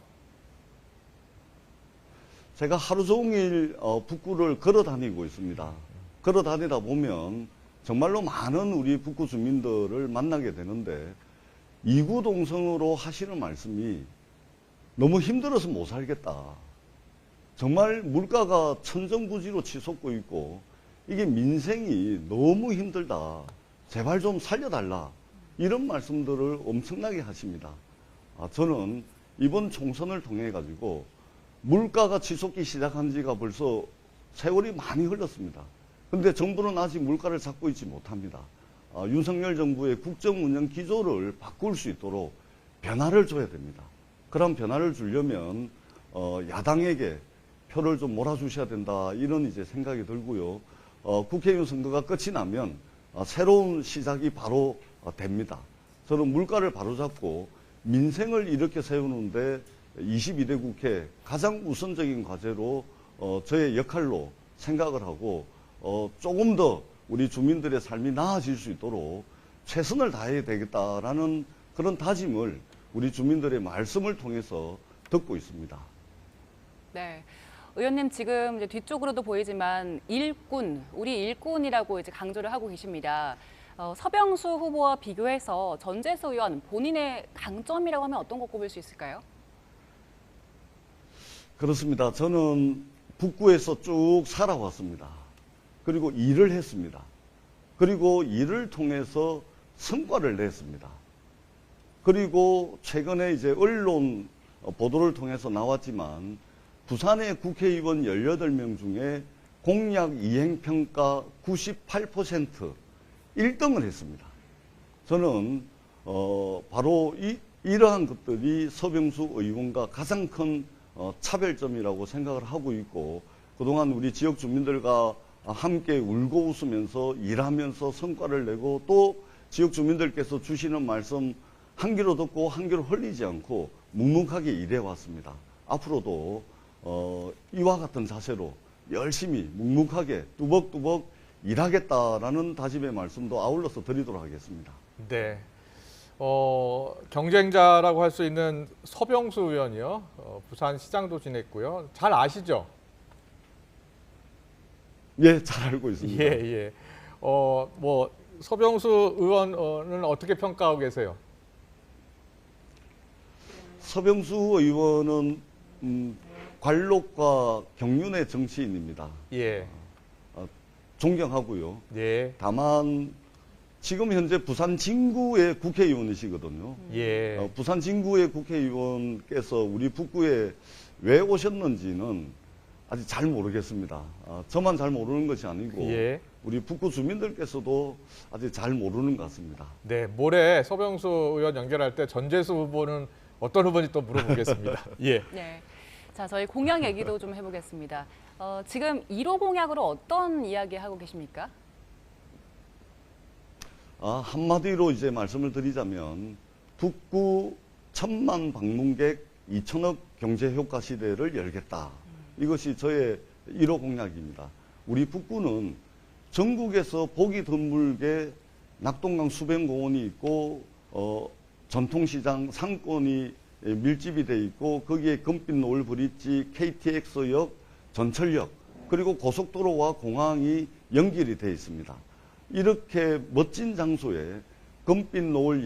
제가 하루 종일 북구를 걸어 다니고 있습니다. 걸어 다니다 보면 정말로 많은 우리 북구 주민들을 만나게 되는데 이구동성으로 하시는 말씀이 너무 힘들어서 못 살겠다. 정말 물가가 천정부지로 치솟고 있고 이게 민생이 너무 힘들다. 제발 좀 살려달라. 이런 말씀들을 엄청나게 하십니다. 저는 이번 총선을 통해 가지고 물가가 치솟기 시작한 지가 벌써 세월이 많이 흘렀습니다. 그런데 정부는 아직 물가를 잡고 있지 못합니다. 윤석열 정부의 국정운영 기조를 바꿀 수 있도록 변화를 줘야 됩니다. 그런 변화를 주려면 야당에게 표를 좀 몰아주셔야 된다. 이런 이제 생각이 들고요. 국회의원 선거가 끝이 나면 새로운 시작이 바로 됩니다. 저는 물가를 바로잡고 민생을 이렇게 세우는데 22대 국회 가장 우선적인 과제로 저의 역할로 생각을 하고 조금 더 우리 주민들의 삶이 나아질 수 있도록 최선을 다해야 되겠다라는 그런 다짐을 우리 주민들의 말씀을 통해서 듣고 있습니다. 네. 의원님 지금 이제 뒤쪽으로도 보이지만 일꾼, 우리 일꾼이라고 이제 강조를 하고 계십니다. 서병수 후보와 비교해서 전재수 의원 본인의 강점이라고 하면 어떤 거 꼽을 수 있을까요? 그렇습니다. 저는 북구에서 쭉 살아왔습니다. 그리고 일을 했습니다. 그리고 일을 통해서 성과를 냈습니다. 그리고 최근에 이제 언론 보도를 통해서 나왔지만 부산의 국회의원 18명 중에 공약 이행평가 98% 1등을 했습니다. 저는 바로 이러한 것들이 서병수 의원과 가장 큰 차별점이라고 생각을 하고 있고 그동안 우리 지역 주민들과 함께 울고 웃으면서 일하면서 성과를 내고 또 지역 주민들께서 주시는 말씀 한 귀로 듣고 한 귀로 흘리지 않고 묵묵하게 일해왔습니다. 앞으로도 이와 같은 자세로 열심히 묵묵하게 뚜벅뚜벅 일하겠다라는 다짐의 말씀도 아울러서 드리도록 하겠습니다. 네. 경쟁자라고 할 수 있는 서병수 의원이요. 부산시장도 지냈고요. 잘 아시죠? 예, 잘 알고 있습니다. 예, 예. 뭐 서병수 의원은 어떻게 평가하고 계세요? 서병수 의원은 관록과 경륜의 정치인입니다. 예. 존경하고요. 예. 다만 지금 현재 부산 진구의 국회의원이시거든요. 예. 부산 진구의 국회의원께서 우리 북구에 왜 오셨는지는 아직 잘 모르겠습니다. 저만 잘 모르는 것이 아니고 예. 우리 북구 주민들께서도 아직 잘 모르는 것 같습니다. 네, 모레 서병수 의원 연결할 때 전재수 후보는 어떤 후보인지 또 물어보겠습니다. 예. 네. 자, 저희 공약 얘기도 좀 해보겠습니다. 지금 1호 공약으로 어떤 이야기 하고 계십니까? 한마디로 이제 말씀을 드리자면 북구 1,000만 방문객 2천억 경제효과 시대를 열겠다. 이것이 저의 1호 공약입니다. 우리 북구는 전국에서 보기 드물게 낙동강 수변공원이 있고 전통시장 상권이 밀집이 돼 있고 거기에 금빛 노을 브릿지, KTX역, 전철역 그리고 고속도로와 공항이 연결이 돼 있습니다. 이렇게 멋진 장소에 금빛 노을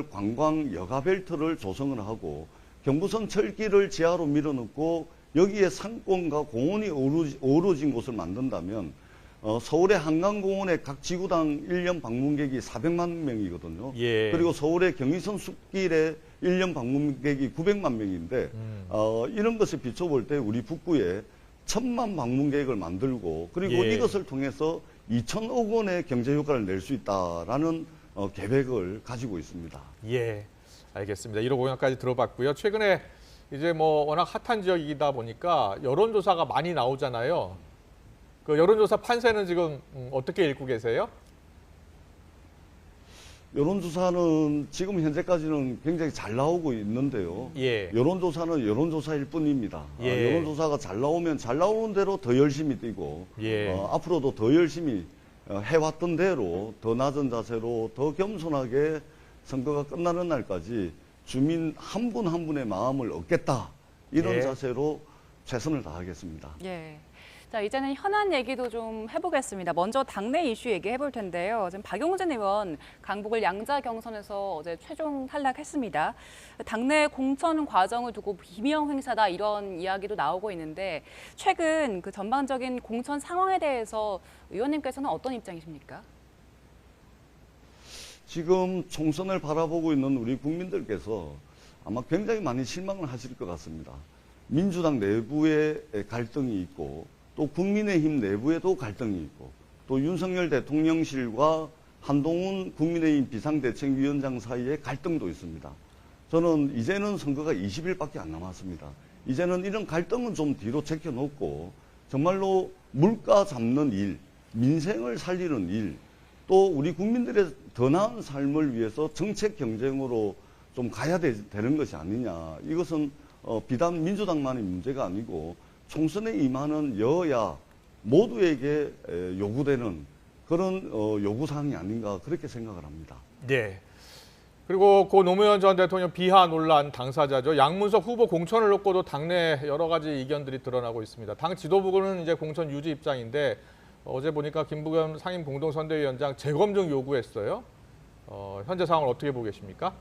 관광 여가 벨트를 조성을 하고 경부선 철길을 지하로 밀어넣고 여기에 상권과 공원이 어우러진 곳을 만든다면 서울의 한강공원의 각 지구당 1년 방문객이 400만 명이거든요. 예. 그리고 서울의 경의선 숲길에 1년 방문객이 900만 명인데 이런 것을 비춰볼 때 우리 북구에 1,000만 방문객을 만들고 그리고 예. 이것을 통해서 2천억 원의 경제 효과를 낼 수 있다라는 계획을 가지고 있습니다. 예. 알겠습니다. 1호 공약까지 들어봤고요. 최근에 이제 뭐 워낙 핫한 지역이다 보니까 여론조사가 많이 나오잖아요. 그 여론조사 판세는 지금 어떻게 읽고 계세요? 여론조사는 지금 현재까지는 굉장히 잘 나오고 있는데요. 예. 여론조사는 여론조사일 뿐입니다. 예. 여론조사가 잘 나오면 잘 나오는 대로 더 열심히 뛰고 예. 앞으로도 더 열심히 해왔던 대로 더 낮은 자세로 더 겸손하게 선거가 끝나는 날까지 주민 한 분 한 분의 마음을 얻겠다. 이런 예. 자세로 최선을 다하겠습니다. 예. 자, 이제는 현안 얘기도 좀 해보겠습니다. 먼저 당내 이슈 얘기해 볼 텐데요. 지금 박용진 의원 강북을 양자 경선에서 어제 최종 탈락했습니다. 당내 공천 과정을 두고 비명 행사다 이런 이야기도 나오고 있는데 최근 그 전반적인 공천 상황에 대해서 의원님께서는 어떤 입장이십니까? 지금 총선을 바라보고 있는 우리 국민들께서 아마 굉장히 많이 실망을 하실 것 같습니다. 민주당 내부에 갈등이 있고 또 국민의힘 내부에도 갈등이 있고 또 윤석열 대통령실과 한동훈 국민의힘 비상대책위원장 사이에 갈등도 있습니다. 저는 이제는 선거가 20일밖에 안 남았습니다. 이제는 이런 갈등은 좀 뒤로 제껴놓고 정말로 물가 잡는 일, 민생을 살리는 일, 또 우리 국민들의 더 나은 삶을 위해서 정책 경쟁으로 좀 가야 되는 것이 아니냐. 이것은 비단 민주당만의 문제가 아니고 총선에 임하는 여야 모두에게 요구되는 그런 요구사항이 아닌가 그렇게 생각을 합니다. 네. 그리고 고 노무현 전 대통령 비하 논란 당사자죠. 양문석 후보 공천을 놓고도 당내 여러 가지 이견들이 드러나고 있습니다. 당 지도부는 이제 공천 유지 입장인데 어제 보니까 김부겸 상임 공동선대위원장 재검증 요구했어요. 현재 상황을 어떻게 보고 계십니까?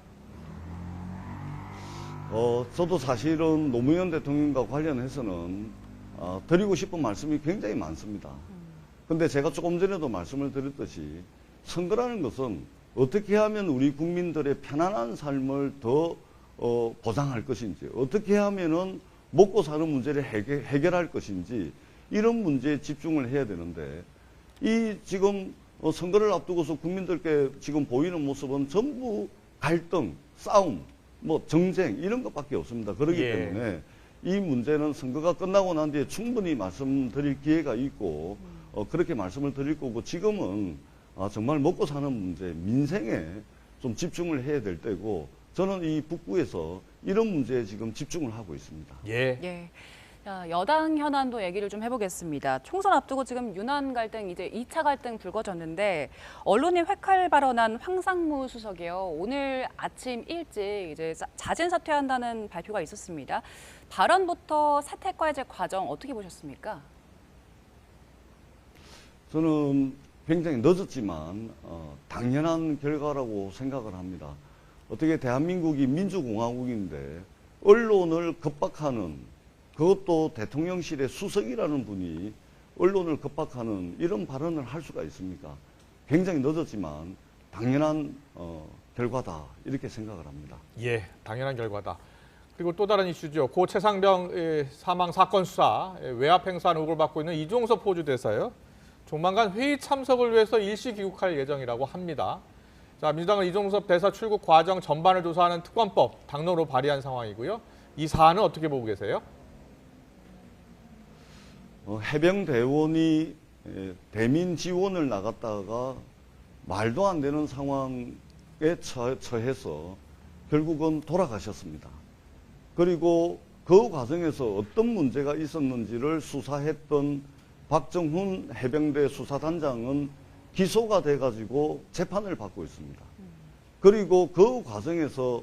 저도 사실은 노무현 대통령과 관련해서는 드리고 싶은 말씀이 굉장히 많습니다. 근데 제가 조금 전에도 말씀을 드렸듯이 선거라는 것은 어떻게 하면 우리 국민들의 편안한 삶을 더 보장할 것인지, 어떻게 하면은 먹고 사는 문제를 해결할 것인지 이런 문제에 집중을 해야 되는데 이 지금 선거를 앞두고서 국민들께 지금 보이는 모습은 전부 갈등, 싸움, 뭐 정쟁 이런 것밖에 없습니다. 그렇기 예. 때문에 이 문제는 선거가 끝나고 난 뒤에 충분히 말씀드릴 기회가 있고 그렇게 말씀을 드릴 거고 지금은 정말 먹고 사는 문제, 민생에 좀 집중을 해야 될 때고 저는 이 북구에서 이런 문제에 지금 집중을 하고 있습니다. 예. 예. 자, 여당 현안도 얘기를 좀 해보겠습니다. 총선 앞두고 지금 윤한 갈등, 이제 2차 갈등 불거졌는데 언론이 회칼 발언한 황상무 수석이요. 오늘 아침 일찍 이제 자진 사퇴한다는 발표가 있었습니다. 발언부터 사퇴과제 과정 어떻게 보셨습니까? 저는 굉장히 늦었지만 당연한 결과라고 생각을 합니다. 어떻게 대한민국이 민주공화국인데 언론을 겁박하는, 그것도 대통령실의 수석이라는 분이 언론을 겁박하는 이런 발언을 할 수가 있습니까? 굉장히 늦었지만 당연한 결과다, 이렇게 생각을 합니다. 예, 당연한 결과다. 그리고 또 다른 이슈죠. 고 최상병 사망 사건 수사 외압 행사한 의혹을 받고 있는 이종섭 호주 대사요. 조만간 회의 참석을 위해서 일시 귀국할 예정이라고 합니다. 자, 민주당은 이종섭 대사 출국 과정 전반을 조사하는 특검법 당론으로 발의한 상황이고요. 이 사안은 어떻게 보고 계세요? 해병대원이 대민 지원을 나갔다가 말도 안 되는 상황에 처해서 결국은 돌아가셨습니다. 그리고 그 과정에서 어떤 문제가 있었는지를 수사했던 박정훈 해병대 수사단장은 기소가 돼가지고 재판을 받고 있습니다. 그리고 그 과정에서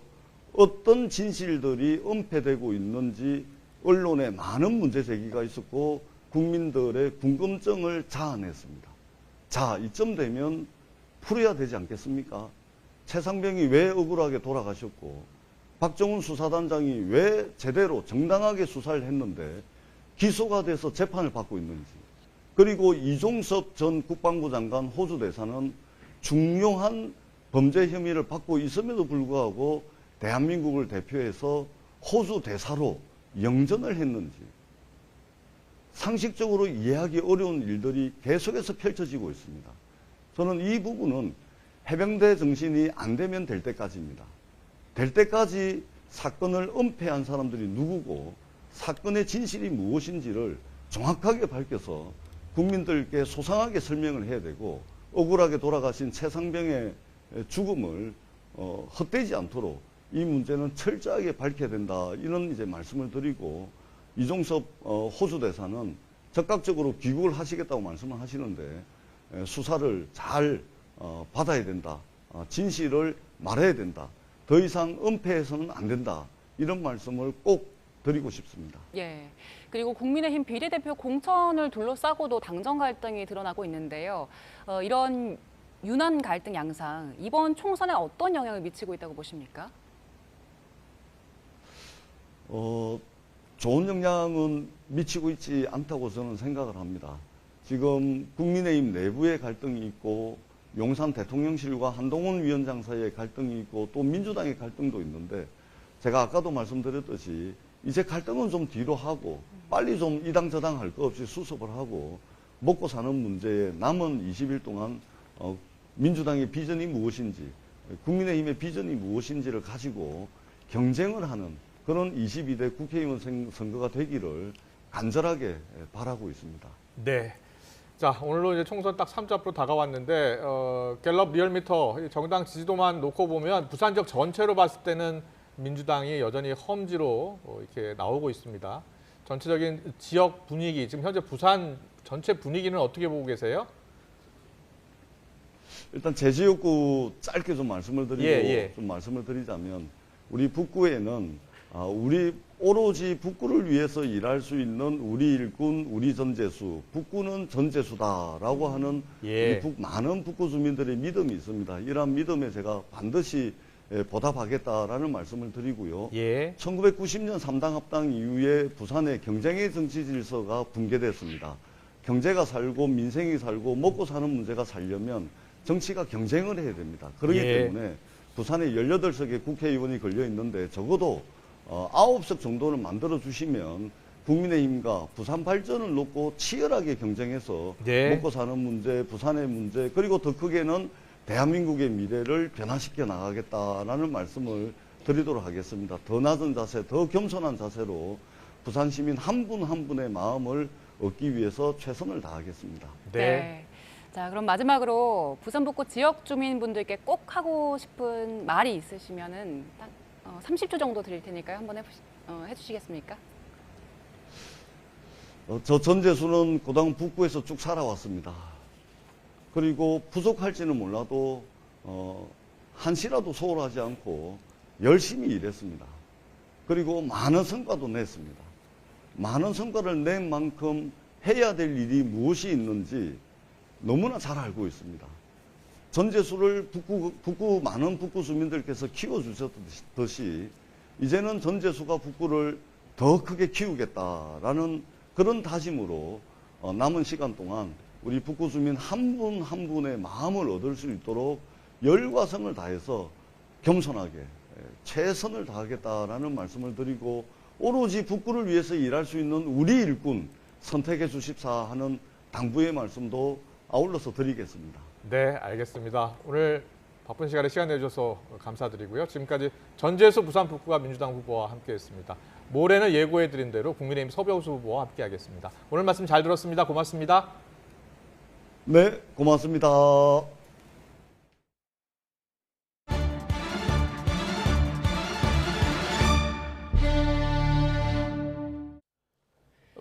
어떤 진실들이 은폐되고 있는지 언론에 많은 문제 제기가 있었고 국민들의 궁금증을 자아냈습니다. 자, 이쯤 되면 풀어야 되지 않겠습니까? 최상병이 왜 억울하게 돌아가셨고 박정훈 수사단장이 왜 제대로 정당하게 수사를 했는데 기소가 돼서 재판을 받고 있는지, 그리고 이종섭 전 국방부 장관 호주 대사는 중요한 범죄 혐의를 받고 있음에도 불구하고 대한민국을 대표해서 호주 대사로 영전을 했는지, 상식적으로 이해하기 어려운 일들이 계속해서 펼쳐지고 있습니다. 저는 이 부분은 해병대 정신이 안 되면 될 때까지입니다. 될 때까지 사건을 은폐한 사람들이 누구고 사건의 진실이 무엇인지를 정확하게 밝혀서 국민들께 소상하게 설명을 해야 되고, 억울하게 돌아가신 최상병의 죽음을 헛되지 않도록 이 문제는 철저하게 밝혀야 된다, 이런 이제 말씀을 드리고, 이종섭 호주 대사는 적극적으로 귀국을 하시겠다고 말씀을 하시는데 수사를 잘 받아야 된다, 진실을 말해야 된다, 더 이상 은폐해서는 안 된다, 이런 말씀을 꼭 드리고 싶습니다. 예. 그리고 국민의힘 비례대표 공천을 둘러싸고도 당정 갈등이 드러나고 있는데요. 이런 윤한 갈등 양상, 이번 총선에 어떤 영향을 미치고 있다고 보십니까? 좋은 영향은 미치고 있지 않다고 저는 생각을 합니다. 지금 국민의힘 내부의 갈등이 있고 용산 대통령실과 한동훈 위원장 사이의 갈등이 있고 또 민주당의 갈등도 있는데, 제가 아까도 말씀드렸듯이 이제 갈등은 좀 뒤로 하고 빨리 좀 이당 저당 할 거 없이 수습을 하고 먹고 사는 문제에 남은 20일 동안 민주당의 비전이 무엇인지, 국민의힘의 비전이 무엇인지를 가지고 경쟁을 하는 그런 22대 국회의원 선거가 되기를 간절하게 바라고 있습니다. 네. 자, 오늘로 이제 총선 딱 3주 앞으로 다가왔는데 갤럽 리얼미터 정당 지지도만 놓고 보면 부산 지역 전체로 봤을 때는 민주당이 여전히 험지로 이렇게 나오고 있습니다. 전체적인 지역 분위기, 지금 현재 부산 전체 분위기는 어떻게 보고 계세요? 일단 제 지역구 짧게 좀 말씀을 드리고 좀 말씀을 드리자면, 우리 북구에는 우리 오로지 북구를 위해서 일할 수 있는 우리 일꾼, 우리 전재수, 북구는 전재수다라고 하는 우리 많은 북구 주민들의 믿음이 있습니다. 이러한 믿음에 제가 반드시 보답하겠다라는 말씀을 드리고요. 1990년 3당 합당 이후에 부산의 경쟁의 정치 질서가 붕괴됐습니다. 경제가 살고 민생이 살고 먹고 사는 문제가 살려면 정치가 경쟁을 해야 됩니다. 그렇기 때문에 부산에 18석의 국회의원이 걸려 있는데 적어도 9석 정도는 만들어 주시면 국민의힘과 부산 발전을 놓고 치열하게 경쟁해서 먹고 사는 문제, 부산의 문제, 그리고 더 크게는 대한민국의 미래를 변화시켜 나가겠다라는 말씀을 드리도록 하겠습니다. 더 낮은 자세, 더 겸손한 자세로 부산 시민 한 분 한 분의 마음을 얻기 위해서 최선을 다하겠습니다. 네. 자, 그럼 마지막으로 부산 북구 지역 주민분들께 꼭 하고 싶은 말이 있으시면은 딱 30초 정도 드릴 테니까요. 한번 해주시겠습니까? 저 전재수는 고당 북구에서 쭉 살아왔습니다. 그리고 부족할지는 몰라도 한시라도 소홀하지 않고 열심히 일했습니다. 그리고 많은 성과도 냈습니다. 많은 성과를 낸 만큼 해야 될 일이 무엇이 있는지 너무나 잘 알고 있습니다. 전재수를 많은 북구 주민들께서 키워주셨듯이 이제는 전재수가 북구를 더 크게 키우겠다라는 그런 다짐으로 남은 시간 동안 우리 북구 주민 한 분 한 분의 마음을 얻을 수 있도록 열과 성을 다해서 겸손하게 최선을 다하겠다라는 말씀을 드리고 오로지 북구를 위해서 일할 수 있는 우리 일꾼 선택해 주십사 하는 당부의 말씀도 아울러서 드리겠습니다. 네, 알겠습니다. 오늘 바쁜 시간에 시간 내주셔서 감사드리고요. 지금까지 전재수 부산 북구가 민주당 후보와 함께했습니다. 모레는 예고해드린 대로 국민의힘 서병수 후보와 함께하겠습니다. 오늘 말씀 잘 들었습니다. 고맙습니다. 네, 고맙습니다.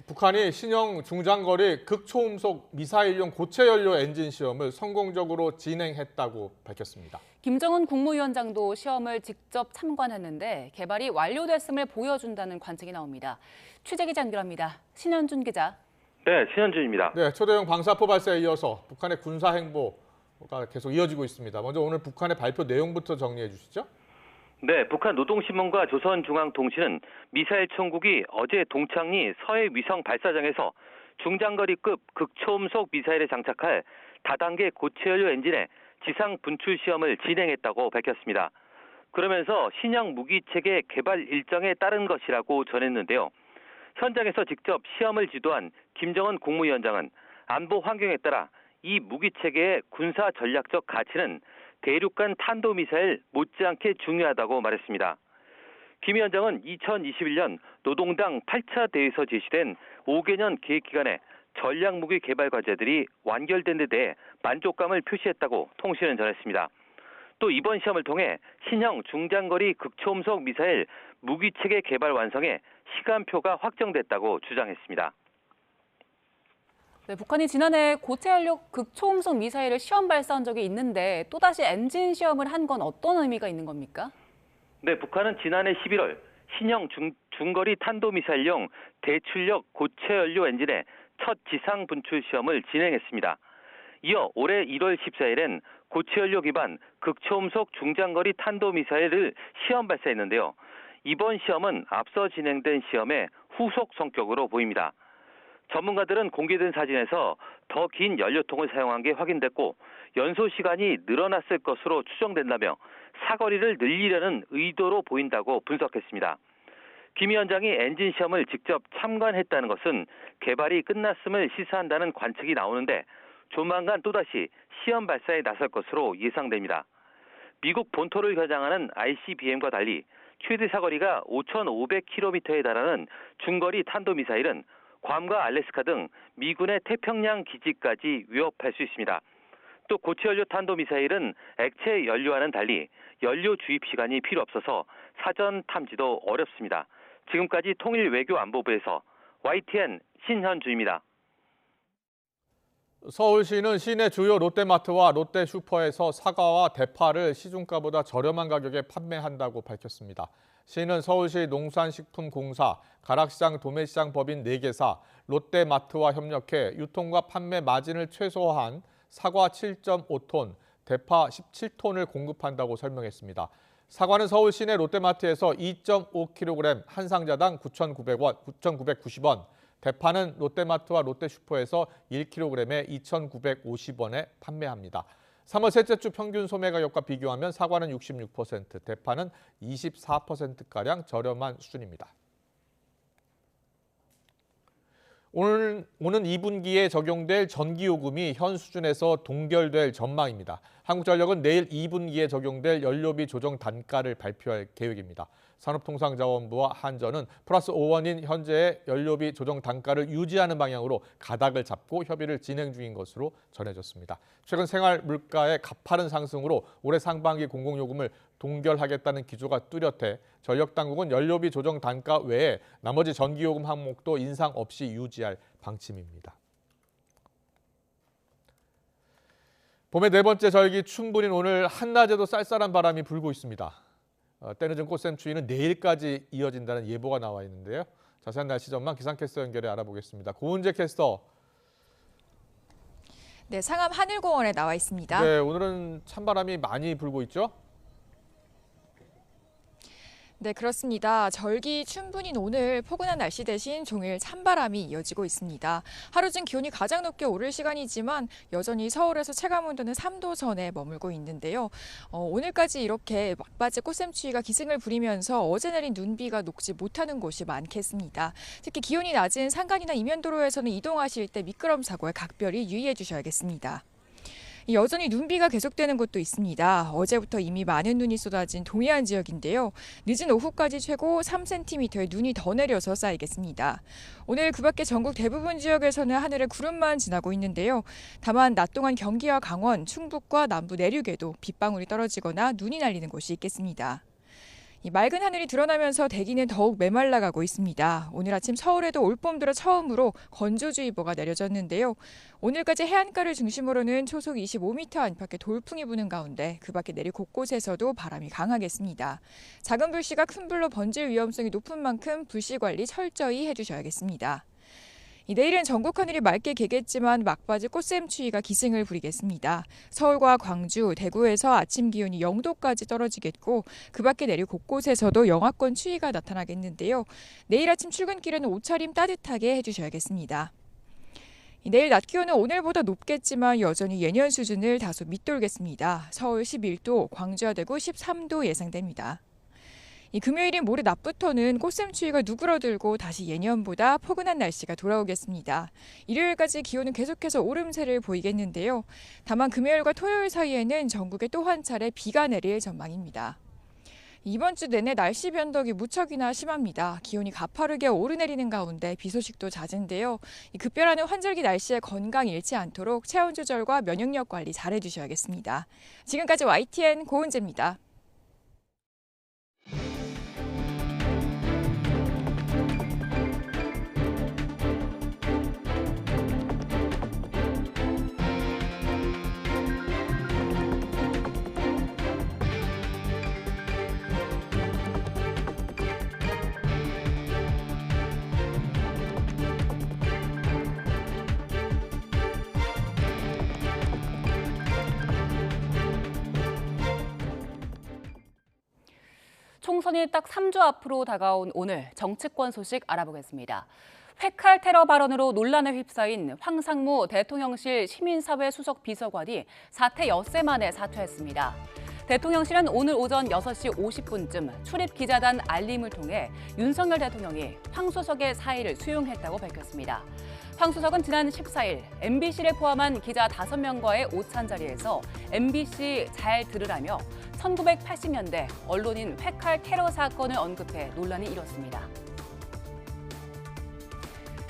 북한이 신형 중장거리 극초음속 미사일용 고체 연료 엔진 시험을 성공적으로 진행했다고 밝혔습니다. 김정은 국무위원장도 시험을 직접 참관했는데 개발이 완료됐음을 보여준다는 관측이 나옵니다. 취재기자 연결합니다. 신현준 기자. 네, 신현준입니다. 네, 초대형 방사포 발사에 이어서 북한의 군사 행보가 계속 이어지고 있습니다. 먼저 오늘 북한의 발표 내용부터 정리해 주시죠. 네, 북한 노동신문과 조선중앙통신은 미사일 천국이 어제 동창리 서해 위성 발사장에서 중장거리급 극초음속 미사일에 장착할 다단계 고체연료 엔진의 지상 분출 시험을 진행했다고 밝혔습니다. 그러면서 신형 무기체계 개발 일정에 따른 것이라고 전했는데요. 현장에서 직접 시험을 지도한 김정은 국무위원장은 안보 환경에 따라 이 무기체계의 군사 전략적 가치는 대륙간 탄도미사일 못지않게 중요하다고 말했습니다. 김 위원장은 2021년 노동당 8차 대회에서 제시된 5개년 계획기간에 전략무기 개발 과제들이 완결된 데 대해 만족감을 표시했다고 통신은 전했습니다. 또 이번 시험을 통해 신형 중장거리 극초음속 미사일 무기체계 개발 완성에 시간표가 확정됐다고 주장했습니다. 네, 북한이 지난해 고체연료 극초음속 미사일을 시험 발사한 적이 있는데 또다시 엔진 시험을 한 건 어떤 의미가 있는 겁니까? 네, 북한은 지난해 11월 신형 중거리 탄도미사일용 대출력 고체연료 엔진의 첫 지상 분출 시험을 진행했습니다. 이어 올해 1월 14일엔 고체연료 기반 극초음속 중장거리 탄도미사일을 시험 발사했는데요. 이번 시험은 앞서 진행된 시험의 후속 성격으로 보입니다. 전문가들은 공개된 사진에서 더 긴 연료통을 사용한 게 확인됐고 연소 시간이 늘어났을 것으로 추정된다며 사거리를 늘리려는 의도로 보인다고 분석했습니다. 김 위원장이 엔진 시험을 직접 참관했다는 것은 개발이 끝났음을 시사한다는 관측이 나오는데 조만간 또다시 시험 발사에 나설 것으로 예상됩니다. 미국 본토를 겨냥하는 ICBM과 달리 최대 사거리가 5,500km에 달하는 중거리 탄도미사일은 괌과 알래스카 등 미군의 태평양 기지까지 위협할 수 있습니다. 또 고체연료 탄도미사일은 액체 연료와는 달리 연료 주입 시간이 필요 없어서 사전 탐지도 어렵습니다. 지금까지 통일외교안보부에서 YTN 신현주입니다. 서울시는 시내 주요 롯데마트와 롯데슈퍼에서 사과와 대파를 시중가보다 저렴한 가격에 판매한다고 밝혔습니다. 시는 서울시 농산식품공사, 가락시장 도매시장 법인 4개사, 롯데마트와 협력해 유통과 판매 마진을 최소화한 사과 7.5톤, 대파 17톤을 공급한다고 설명했습니다. 사과는 서울 시내 롯데마트에서 2.5kg 한 상자당 9,990원, 대파는 롯데마트와 롯데슈퍼에서 1kg에 2,950원에 판매합니다. 3월 셋째 주 평균 소매 가격과 비교하면 사과는 66%, 대파는 24%가량 저렴한 수준입니다. 오는 2분기에 적용될 전기요금이 현 수준에서 동결될 전망입니다. 한국전력은 내일 2분기에 적용될 연료비 조정 단가를 발표할 계획입니다. 산업통상자원부와 한전은 플러스 5원인 현재의 연료비 조정 단가를 유지하는 방향으로 가닥을 잡고 협의를 진행 중인 것으로 전해졌습니다. 최근 생활 물가의 가파른 상승으로 올해 상반기 공공요금을 동결하겠다는 기조가 뚜렷해 전력당국은 연료비 조정 단가 외에 나머지 전기요금 항목도 인상 없이 유지할 방침입니다. 봄의 네 번째 절기 춘분인 오늘 한낮에도 쌀쌀한 바람이 불고 있습니다. 때늦은 꽃샘추위는 내일까지 이어진다는 예보가 나와 있는데요. 자세한 날씨 전망 기상캐스터 연결해 알아보겠습니다. 고은재 캐스터. 네, 상암 하늘공원에 나와 있습니다. 네, 오늘은 찬바람이 많이 불고 있죠? 네, 그렇습니다. 절기 춘분인 오늘 포근한 날씨 대신 종일 찬바람이 이어지고 있습니다. 하루 중 기온이 가장 높게 오를 시간이지만 여전히 서울에서 체감온도는 3도 전에 머물고 있는데요. 오늘까지 이렇게 막바지 꽃샘추위가 기승을 부리면서 어제 내린 눈비가 녹지 못하는 곳이 많겠습니다. 특히 기온이 낮은 산간이나 이면도로에서는 이동하실 때 미끄럼 사고에 각별히 유의해 주셔야겠습니다. 여전히 눈비가 계속되는 곳도 있습니다. 어제부터 이미 많은 눈이 쏟아진 동해안 지역인데요. 늦은 오후까지 최고 3cm의 눈이 더 내려서 쌓이겠습니다. 오늘 그 밖에 전국 대부분 지역에서는 하늘에 구름만 지나고 있는데요. 다만 낮 동안 경기와 강원, 충북과 남부 내륙에도 빗방울이 떨어지거나 눈이 날리는 곳이 있겠습니다. 맑은 하늘이 드러나면서 대기는 더욱 메말라가고 있습니다. 오늘 아침 서울에도 올봄 들어 처음으로 건조주의보가 내려졌는데요. 오늘까지 해안가를 중심으로는 초속 25m 안팎의 돌풍이 부는 가운데 그 밖에 내륙 곳곳에서도 바람이 강하겠습니다. 작은 불씨가 큰 불로 번질 위험성이 높은 만큼 불씨 관리 철저히 해주셔야겠습니다. 내일은 전국 하늘이 맑게 개겠지만 막바지 꽃샘추위가 기승을 부리겠습니다. 서울과 광주, 대구에서 아침 기온이 0도까지 떨어지겠고 그 밖에 내륙 곳곳에서도 영하권 추위가 나타나겠는데요. 내일 아침 출근길에는 옷차림 따뜻하게 해주셔야겠습니다. 내일 낮 기온은 오늘보다 높겠지만 여전히 예년 수준을 다소 밑돌겠습니다. 서울 11도, 광주와 대구 13도 예상됩니다. 금요일인 모레 낮부터는 꽃샘추위가 누그러들고 다시 예년보다 포근한 날씨가 돌아오겠습니다. 일요일까지 기온은 계속해서 오름세를 보이겠는데요. 다만 금요일과 토요일 사이에는 전국에 또 한 차례 비가 내릴 전망입니다. 이번 주 내내 날씨 변덕이 무척이나 심합니다. 기온이 가파르게 오르내리는 가운데 비 소식도 잦은데요. 급변하는 환절기 날씨에 건강 잃지 않도록 체온 조절과 면역력 관리 잘해주셔야겠습니다. 지금까지 YTN 고은재입니다. 총선이 딱 3주 앞으로 다가온 오늘 정치권 소식 알아보겠습니다. 회칼 테러 발언으로 논란에 휩싸인 황상무 대통령실 시민사회 수석 비서관이 사퇴 엿새 만에 사퇴했습니다. 대통령실은 오늘 오전 6시 50분쯤 출입 기자단 알림을 통해 윤석열 대통령이 황 수석의 사의를 수용했다고 밝혔습니다. 황 수석은 지난 14일 MBC를 포함한 기자 5명과의 오찬 자리에서 MBC 잘 들으라며 1980년대 언론인 회칼 테러 사건을 언급해 논란이 일었습니다.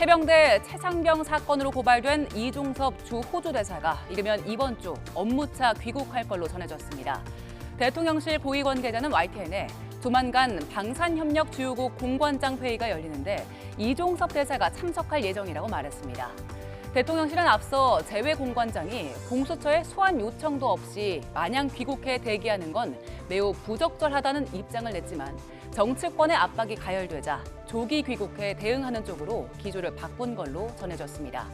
해병대 최상병 사건으로 고발된 이종섭 주 호주 대사가 이르면 이번 주 업무차 귀국할 걸로 전해졌습니다. 대통령실 고위 관계자는 YTN에 조만간 방산협력 주요국 공관장 회의가 열리는데 이종섭 대사가 참석할 예정이라고 말했습니다. 대통령실은 앞서 재외 공관장이 공수처의 소환 요청도 없이 마냥 귀국해 대기하는 건 매우 부적절하다는 입장을 냈지만 정치권의 압박이 가열되자 조기 귀국해 대응하는 쪽으로 기조를 바꾼 걸로 전해졌습니다.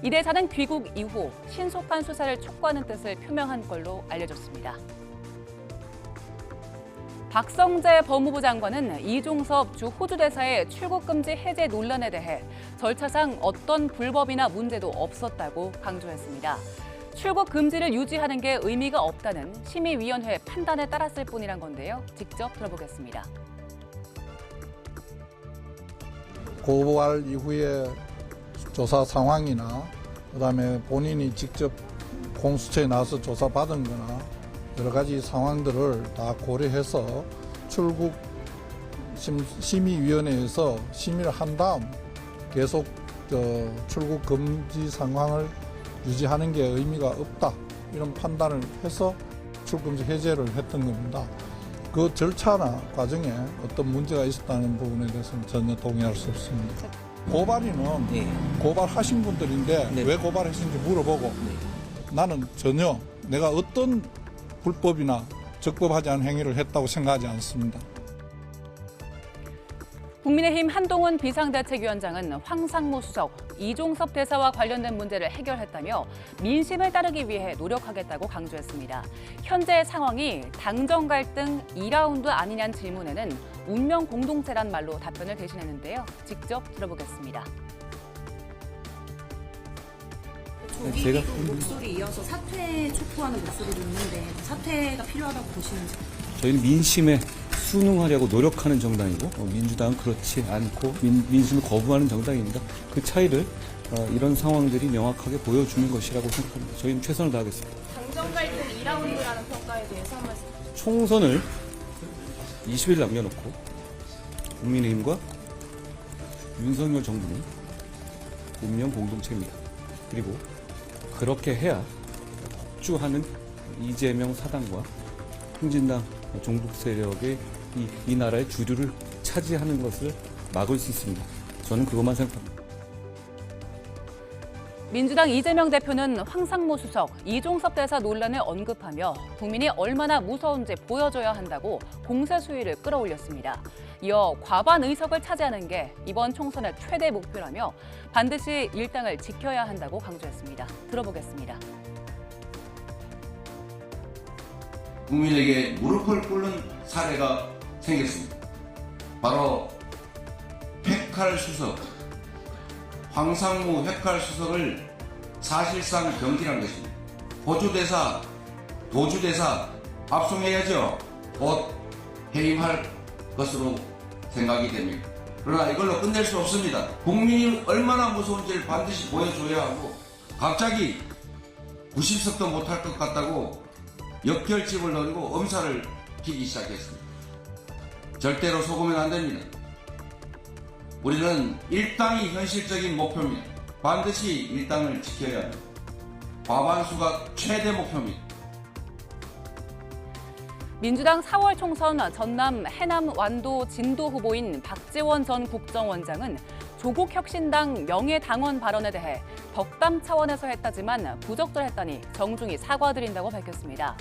이 대사는 귀국 이후 신속한 수사를 촉구하는 뜻을 표명한 걸로 알려졌습니다. 박성재 법무부 장관은 이종섭 주 호주 대사의 출국 금지 해제 논란에 대해 절차상 어떤 불법이나 문제도 없었다고 강조했습니다. 출국 금지를 유지하는 게 의미가 없다는 심의위원회 판단에 따랐을 뿐이란 건데요. 직접 들어보겠습니다. 고발 이후에 조사 상황이나 그다음에 본인이 직접 공수처에 나서 조사받은 거나 여러 가지 상황들을 다 고려해서 출국 심의위원회에서 심의를 한 다음 계속 출국 금지 상황을 유지하는 게 의미가 없다 이런 판단을 해서 출국금지 해제를 했던 겁니다. 그 절차나 과정에 어떤 문제가 있었다는 부분에 대해서는 전혀 동의할 수 없습니다. 고발인은 고발하신 분들인데 왜 고발했는지 물어보고 나는 전혀 내가 어떤 불법이나 적법하지 않은 행위를 했다고 생각하지 않습니다. 국민의힘 한동훈 비상대책위원장은 황상무 수석, 이종섭 대사와 관련된 문제를 해결했다며 민심을 따르기 위해 노력하겠다고 강조했습니다. 현재 상황이 당정 갈등 2라운드 아니냐는 질문에는 운명 공동체란 말로 답변을 대신했는데요. 직접 들어보겠습니다. 제가 목소리 이어서 사퇴 촉구하는 목소리도 있는데 사퇴가 필요하다고 보시는지? 저희는 민심에 순응하려고 노력하는 정당이고 민주당은 그렇지 않고 민심을 거부하는 정당입니다. 그 차이를 이런 상황들이 명확하게 보여주는 것이라고 생각합니다. 저희는 최선을 다하겠습니다. 당정 갈등 2라운드라는 평가에 대해서 한 말씀. 총선을 20일 남겨놓고 국민의힘과 윤석열 정부는 운명 공동체입니다. 그리고 그렇게 해야 폭주하는 이재명 사당과 흥진당 종북 세력의 이 나라의 주류를 차지하는 것을 막을 수 있습니다. 저는 그것만 생각합니다. 민주당 이재명 대표는 황상무 수석, 이종섭 대사 논란을 언급하며 국민이 얼마나 무서운지 보여줘야 한다고 공세 수위를 끌어올렸습니다. 이어 과반 의석을 차지하는 게 이번 총선의 최대 목표라며 반드시 일당을 지켜야 한다고 강조했습니다. 들어보겠습니다. 국민에게 무릎을 꿇는 사례가 생겼습니다. 바로 회칼수석, 황상무 회칼수석을 사실상 경질한 것입니다. 호주대사, 도주대사 압송해야죠. 곧 해임할 것으로 생각이 됩니다. 그러나 이걸로 끝낼 수 없습니다. 국민이 얼마나 무서운지를 반드시 보여줘야 하고 갑자기 90석도 못할 것 같다고 역결집을 노리고 엄살을 피기 시작했습니다. 절대로 속으면 안 됩니다. 우리는 일당이 현실적인 목표입니다. 반드시 일당을 지켜야 합니다. 과반수가 최대 목표입니다. 민주당 4월 총선 전남 해남 완도 진도 후보인 박지원 전 국정원장은 조국혁신당 명예당원 발언에 대해 덕담 차원에서 했다지만 부적절했다니 정중히 사과드린다고 밝혔습니다.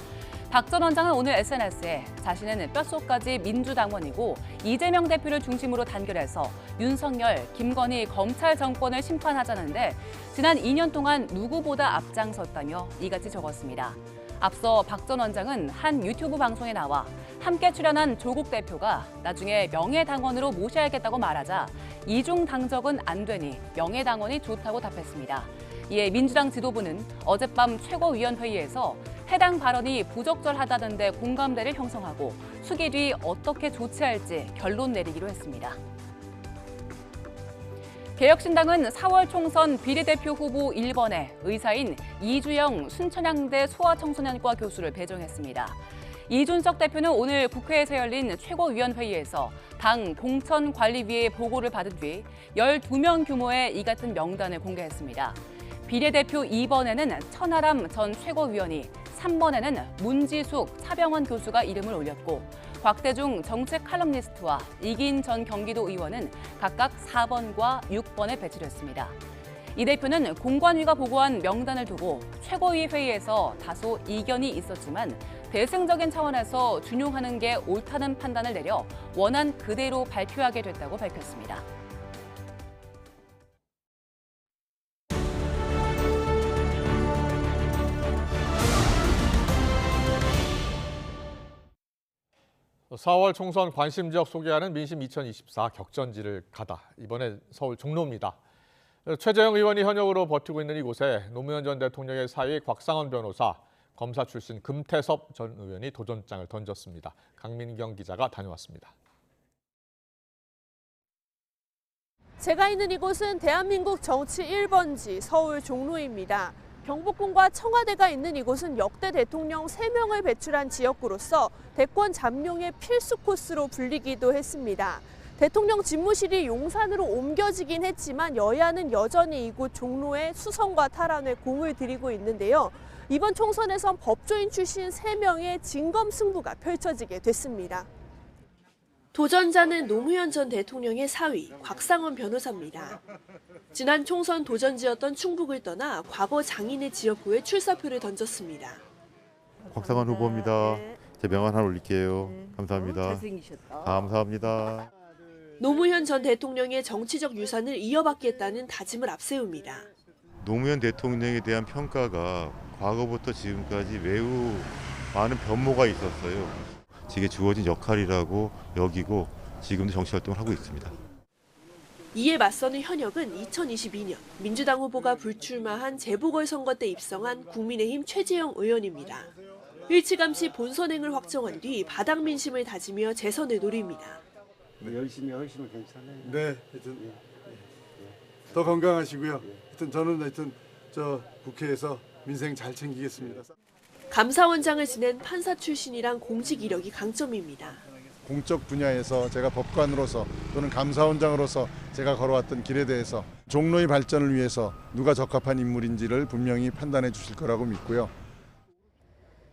박 전 원장은 오늘 SNS에 자신은 뼛속까지 민주당원이고 이재명 대표를 중심으로 단결해서 윤석열, 김건희 검찰 정권을 심판하자는데 지난 2년 동안 누구보다 앞장섰다며 이같이 적었습니다. 앞서 박 전 원장은 한 유튜브 방송에 나와 함께 출연한 조국 대표가 나중에 명예당원으로 모셔야겠다고 말하자 이중 당적은 안 되니 명예당원이 좋다고 답했습니다. 이에 민주당 지도부는 어젯밤 최고위원회의에서 해당 발언이 부적절하다는 데 공감대를 형성하고 수기 뒤 어떻게 조치할지 결론 내리기로 했습니다. 개혁신당은 4월 총선 비례대표 후보 1번에 의사인 이주영 순천향대 소아청소년과 교수를 배정했습니다. 이준석 대표는 오늘 국회에서 열린 최고위원회의에서 당 공천관리위의 보고를 받은 뒤 12명 규모의 이 같은 명단을 공개했습니다. 비례대표 2번에는 천하람 전 최고위원이, 3번에는 문지숙, 차병원 교수가 이름을 올렸고 곽대중 정책 칼럼니스트와 이기인 전 경기도 의원은 각각 4번과 6번에 배치됐습니다. 이 대표는 공관위가 보고한 명단을 두고 최고위 회의에서 다소 이견이 있었지만 대승적인 차원에서 준용하는 게 옳다는 판단을 내려 원안 그대로 발표하게 됐다고 밝혔습니다. (4월) 총선 관심 지역 소개하는 민심 2024 격전지를 가다. 이번에 서울 종로입니다. 최재형 의원이 현역으로 버티고 있는 이곳에 노무현 전 대통령의 사위 곽상원 변호사, 검사 출신 금태섭 전 의원이 도전장을 던졌습니다. 강민경 기자가 다녀왔습니다. 제가 있는 이곳은 대한민국 정치 1번지 서울 종로입니다. 경복궁과 청와대가 있는 이곳은 역대 대통령 3명을 배출한 지역구로서 대권 잠룡의 필수 코스로 불리기도 했습니다. 대통령 집무실이 용산으로 옮겨지긴 했지만 여야는 여전히 이곳 종로의 수성과 탈환에 공을 들이고 있는데요. 이번 총선에선 법조인 출신 3명의 진검승부가 펼쳐지게 됐습니다. 도전자는 노무현 전 대통령의 사위 곽상원 변호사입니다. 지난 총선 도전지였던 충북을 떠나 과거 장인의 지역구에 출사표를 던졌습니다. 곽상원 후보입니다. 제 명함 하나 올릴게요. 감사합니다. 잘생기셨다. 감사합니다. 노무현 전 대통령의 정치적 유산을 이어받겠다는 다짐을 앞세웁니다. 노무현 대통령에 대한 평가가 과거부터 지금까지 매우 많은 변모가 있었어요. 제게 주어진 역할이라고 여기고 지금도 정치활동을 하고 있습니다. 이에 맞서는 현역은 2022년 민주당 후보가 불출마한 재보궐선거 때 입성한 국민의힘 최재형 의원입니다. 일찌감치 본선행을 확정한 뒤 바닥 민심을 다지며 재선을 노립니다. 열심히 하시면 괜찮아요. 네, 하여튼 더 건강하시고요. 하여튼 저는 저 국회에서 민생 잘 챙기겠습니다. 감사원장을 지낸 판사 출신이란 공직 이력이 강점입니다. 공적 분야에서 제가 법관으로서 또는 감사원장으로서 제가 걸어왔던 길에 대해서 종로의 발전을 위해서 누가 적합한 인물인지를 분명히 판단해 주실 거라고 믿고요.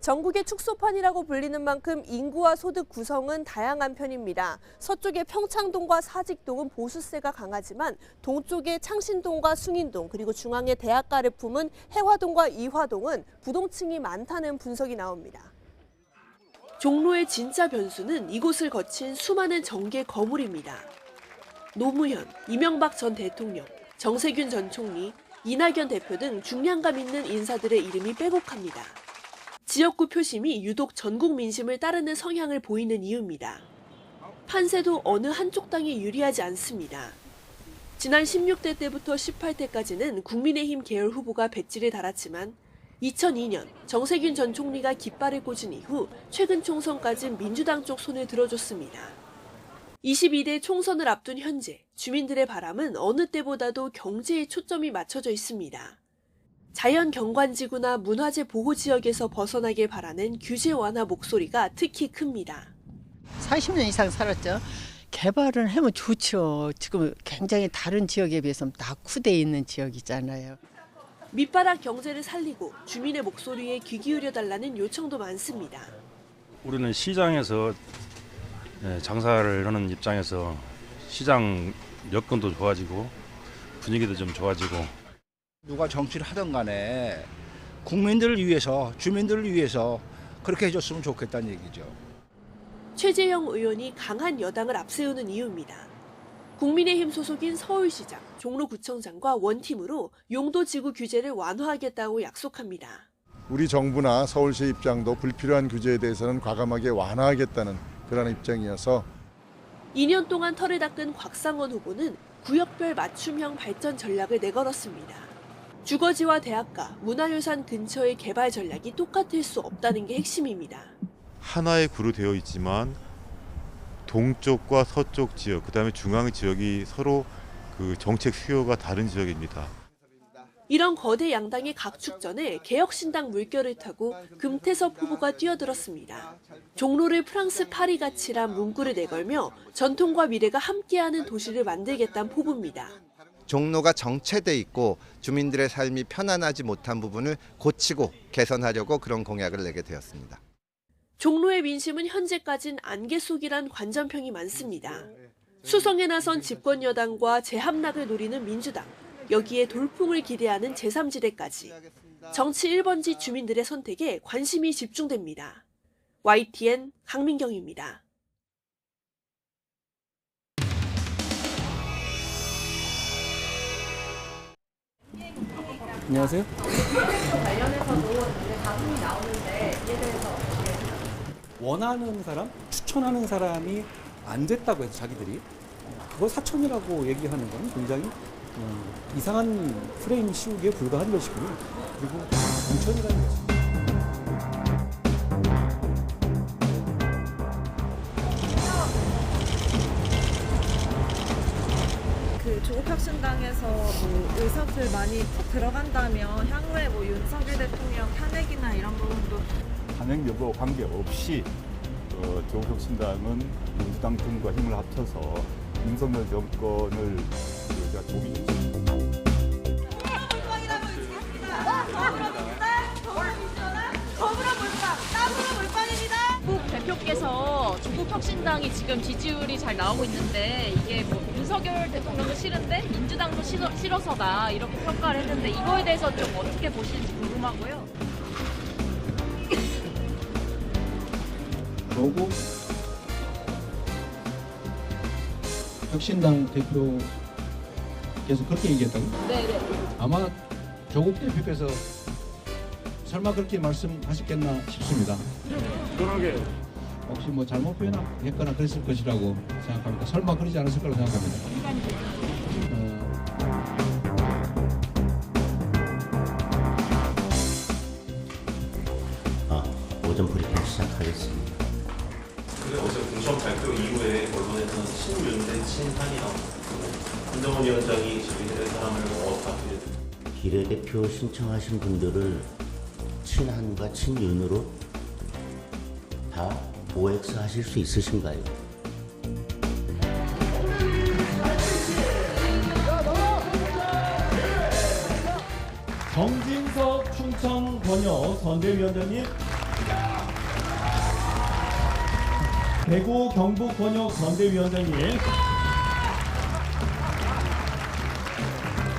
전국의 축소판이라고 불리는 만큼 인구와 소득 구성은 다양한 편입니다. 서쪽의 평창동과 사직동은 보수세가 강하지만 동쪽의 창신동과 숭인동 그리고 중앙의 대학가를 품은 해화동과 이화동은 부동층이 많다는 분석이 나옵니다. 종로의 진짜 변수는 이곳을 거친 수많은 정계 거물입니다. 노무현, 이명박 전 대통령, 정세균 전 총리, 이낙연 대표 등 중량감 있는 인사들의 이름이 빼곡합니다. 지역구 표심이 유독 전국 민심을 따르는 성향을 보이는 이유입니다. 판세도 어느 한쪽 당에 유리하지 않습니다. 지난 16대 때부터 18대까지는 국민의힘 계열 후보가 배지를 달았지만 2002년 정세균 전 총리가 깃발을 꽂은 이후 최근 총선까지 민주당 쪽 손을 들어줬습니다. 22대 총선을 앞둔 현재 주민들의 바람은 어느 때보다도 경제에 초점이 맞춰져 있습니다. 자연 경관지구나 문화재 보호지역에서 벗어나길 바라는 규제 완화 목소리가 특히 큽니다. 40년 이상 살았죠. 개발을 하면 좋죠. 지금 굉장히 다른 지역에 비해서 낙후돼 있는 지역이잖아요. 밑바닥 경제를 살리고 주민의 목소리에 귀 기울여달라는 요청도 많습니다. 우리는 시장에서 장사를 하는 입장에서 시장 여건도 좋아지고 분위기도 좀 좋아지고 누가 정치를 하든 간에 국민들을 위해서 주민들을 위해서 그렇게 해줬으면 좋겠다는 얘기죠. 최재형 의원이 강한 여당을 앞세우는 이유입니다. 국민의힘 소속인 서울시장, 종로구청장과 원팀으로 용도지구 규제를 완화하겠다고 약속합니다. 우리 정부나 서울시 입장도 불필요한 규제에 대해서는 과감하게 완화하겠다는 그런 입장이어서 2년 동안 털을 닦은 곽상원 후보는 구역별 맞춤형 발전 전략을 내걸었습니다. 주거지와 대학가, 문화유산 근처의 개발 전략이 똑같을 수 없다는 게 핵심입니다. 하나의 구로 되어 있지만 동쪽과 서쪽 지역, 그다음에 중앙 지역이 서로 그 정책 수요가 다른 지역입니다. 이런 거대 양당의 각축전에 개혁신당 물결을 타고 금태섭 후보가 뛰어들었습니다. 종로를 프랑스 파리같이란 문구를 내걸며 전통과 미래가 함께하는 도시를 만들겠다는 포부입니다. 종로가 정체돼 있고 주민들의 삶이 편안하지 못한 부분을 고치고 개선하려고 그런 공약을 내게 되었습니다. 종로의 민심은 현재까진 안개 속이란 관전평이 많습니다. 수성에 나선 집권 여당과 재함락을 노리는 민주당, 여기에 돌풍을 기대하는 제3지대까지 정치 1번지 주민들의 선택에 관심이 집중됩니다. YTN 강민경입니다. 안녕하세요. 관련해서도 다툼이 나오는데 이에 대해서 어떻게 원하는 사람, 추천하는 사람이 안 됐다고 해서 자기들이 그걸 사천이라고 얘기하는 건 굉장히 이상한 프레임 씌우기에 불과한 것이고요. 그리고 공천이라는 것이 그 조국 혁신 혁신당에서 뭐 의석들 많이 푹 들어간다면 향후에 뭐 윤석열 대통령 탄핵이나 이런 부분도 탄핵 여부 관계없이 조국혁신당은 민주당 등과 힘을 합쳐서 윤석열 정권을 조기 국 대표께서 조국 혁신당이 지금 지지율이 잘 나오고 있는데 이게 뭐 윤석열 대통령도 싫은데 민주당도 싫어서다 이렇게 평가를 했는데 이거에 대해서 좀 어떻게 보시는지 궁금하고요. 조국 혁신당 대표께서 그렇게 얘기했다고? 네네. 아마 조국 대표께서 설마 그렇게 말씀하셨겠나 싶습니다. 그러게 혹시 뭐 잘못 표현했거나 그랬을 것이라고 생각합니다. 설마 그러지 않았을 거라고 생각합니다. 오전 브리핑 시작하겠습니다. 근데 어제 공천 발표 이후에 언론에서는 친윤 대 친한이 나오고 한정원 위원장이 자기들의 사람을 어떻게 비례대표 신청하신 분들을 친한과 친윤으로 다 OX 하실 수 있으신가요? 정진석 충청 번역 선대위원장님, 대구 경북 번역 선대위원장님,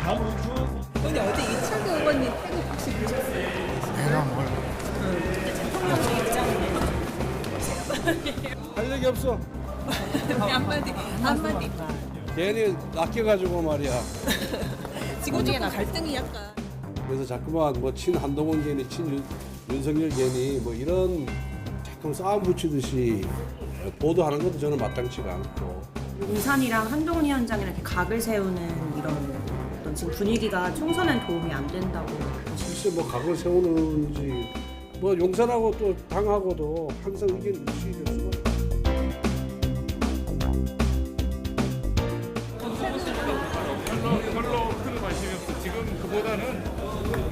박문춘. 근데 어제 이철규 의원님 태국 혹시 보셨어요? 내가 뭘? 대통령 입장을 할 얘기 없어. 한마디. 괜히 낚여가지고 말이야. 지금 조금 갈등이 약간. 그래서 자꾸만 뭐 친 한동훈 괜히 친 윤석열 괜히 뭐 이런 자꾸 싸움 붙이듯이 보도하는 것도 저는 마땅치가 않고. 용산이랑 한동훈 위원장이랑 이렇게 각을 세우는 이런 어떤 지금 분위기가 총선엔 도움이 안 된다고. 글쎄 뭐 각을 세우는지 뭐 용산하고 또 당하고도 항상 이게 이슈될 수가. 별로 큰 관심이 없어. 지금 그보다는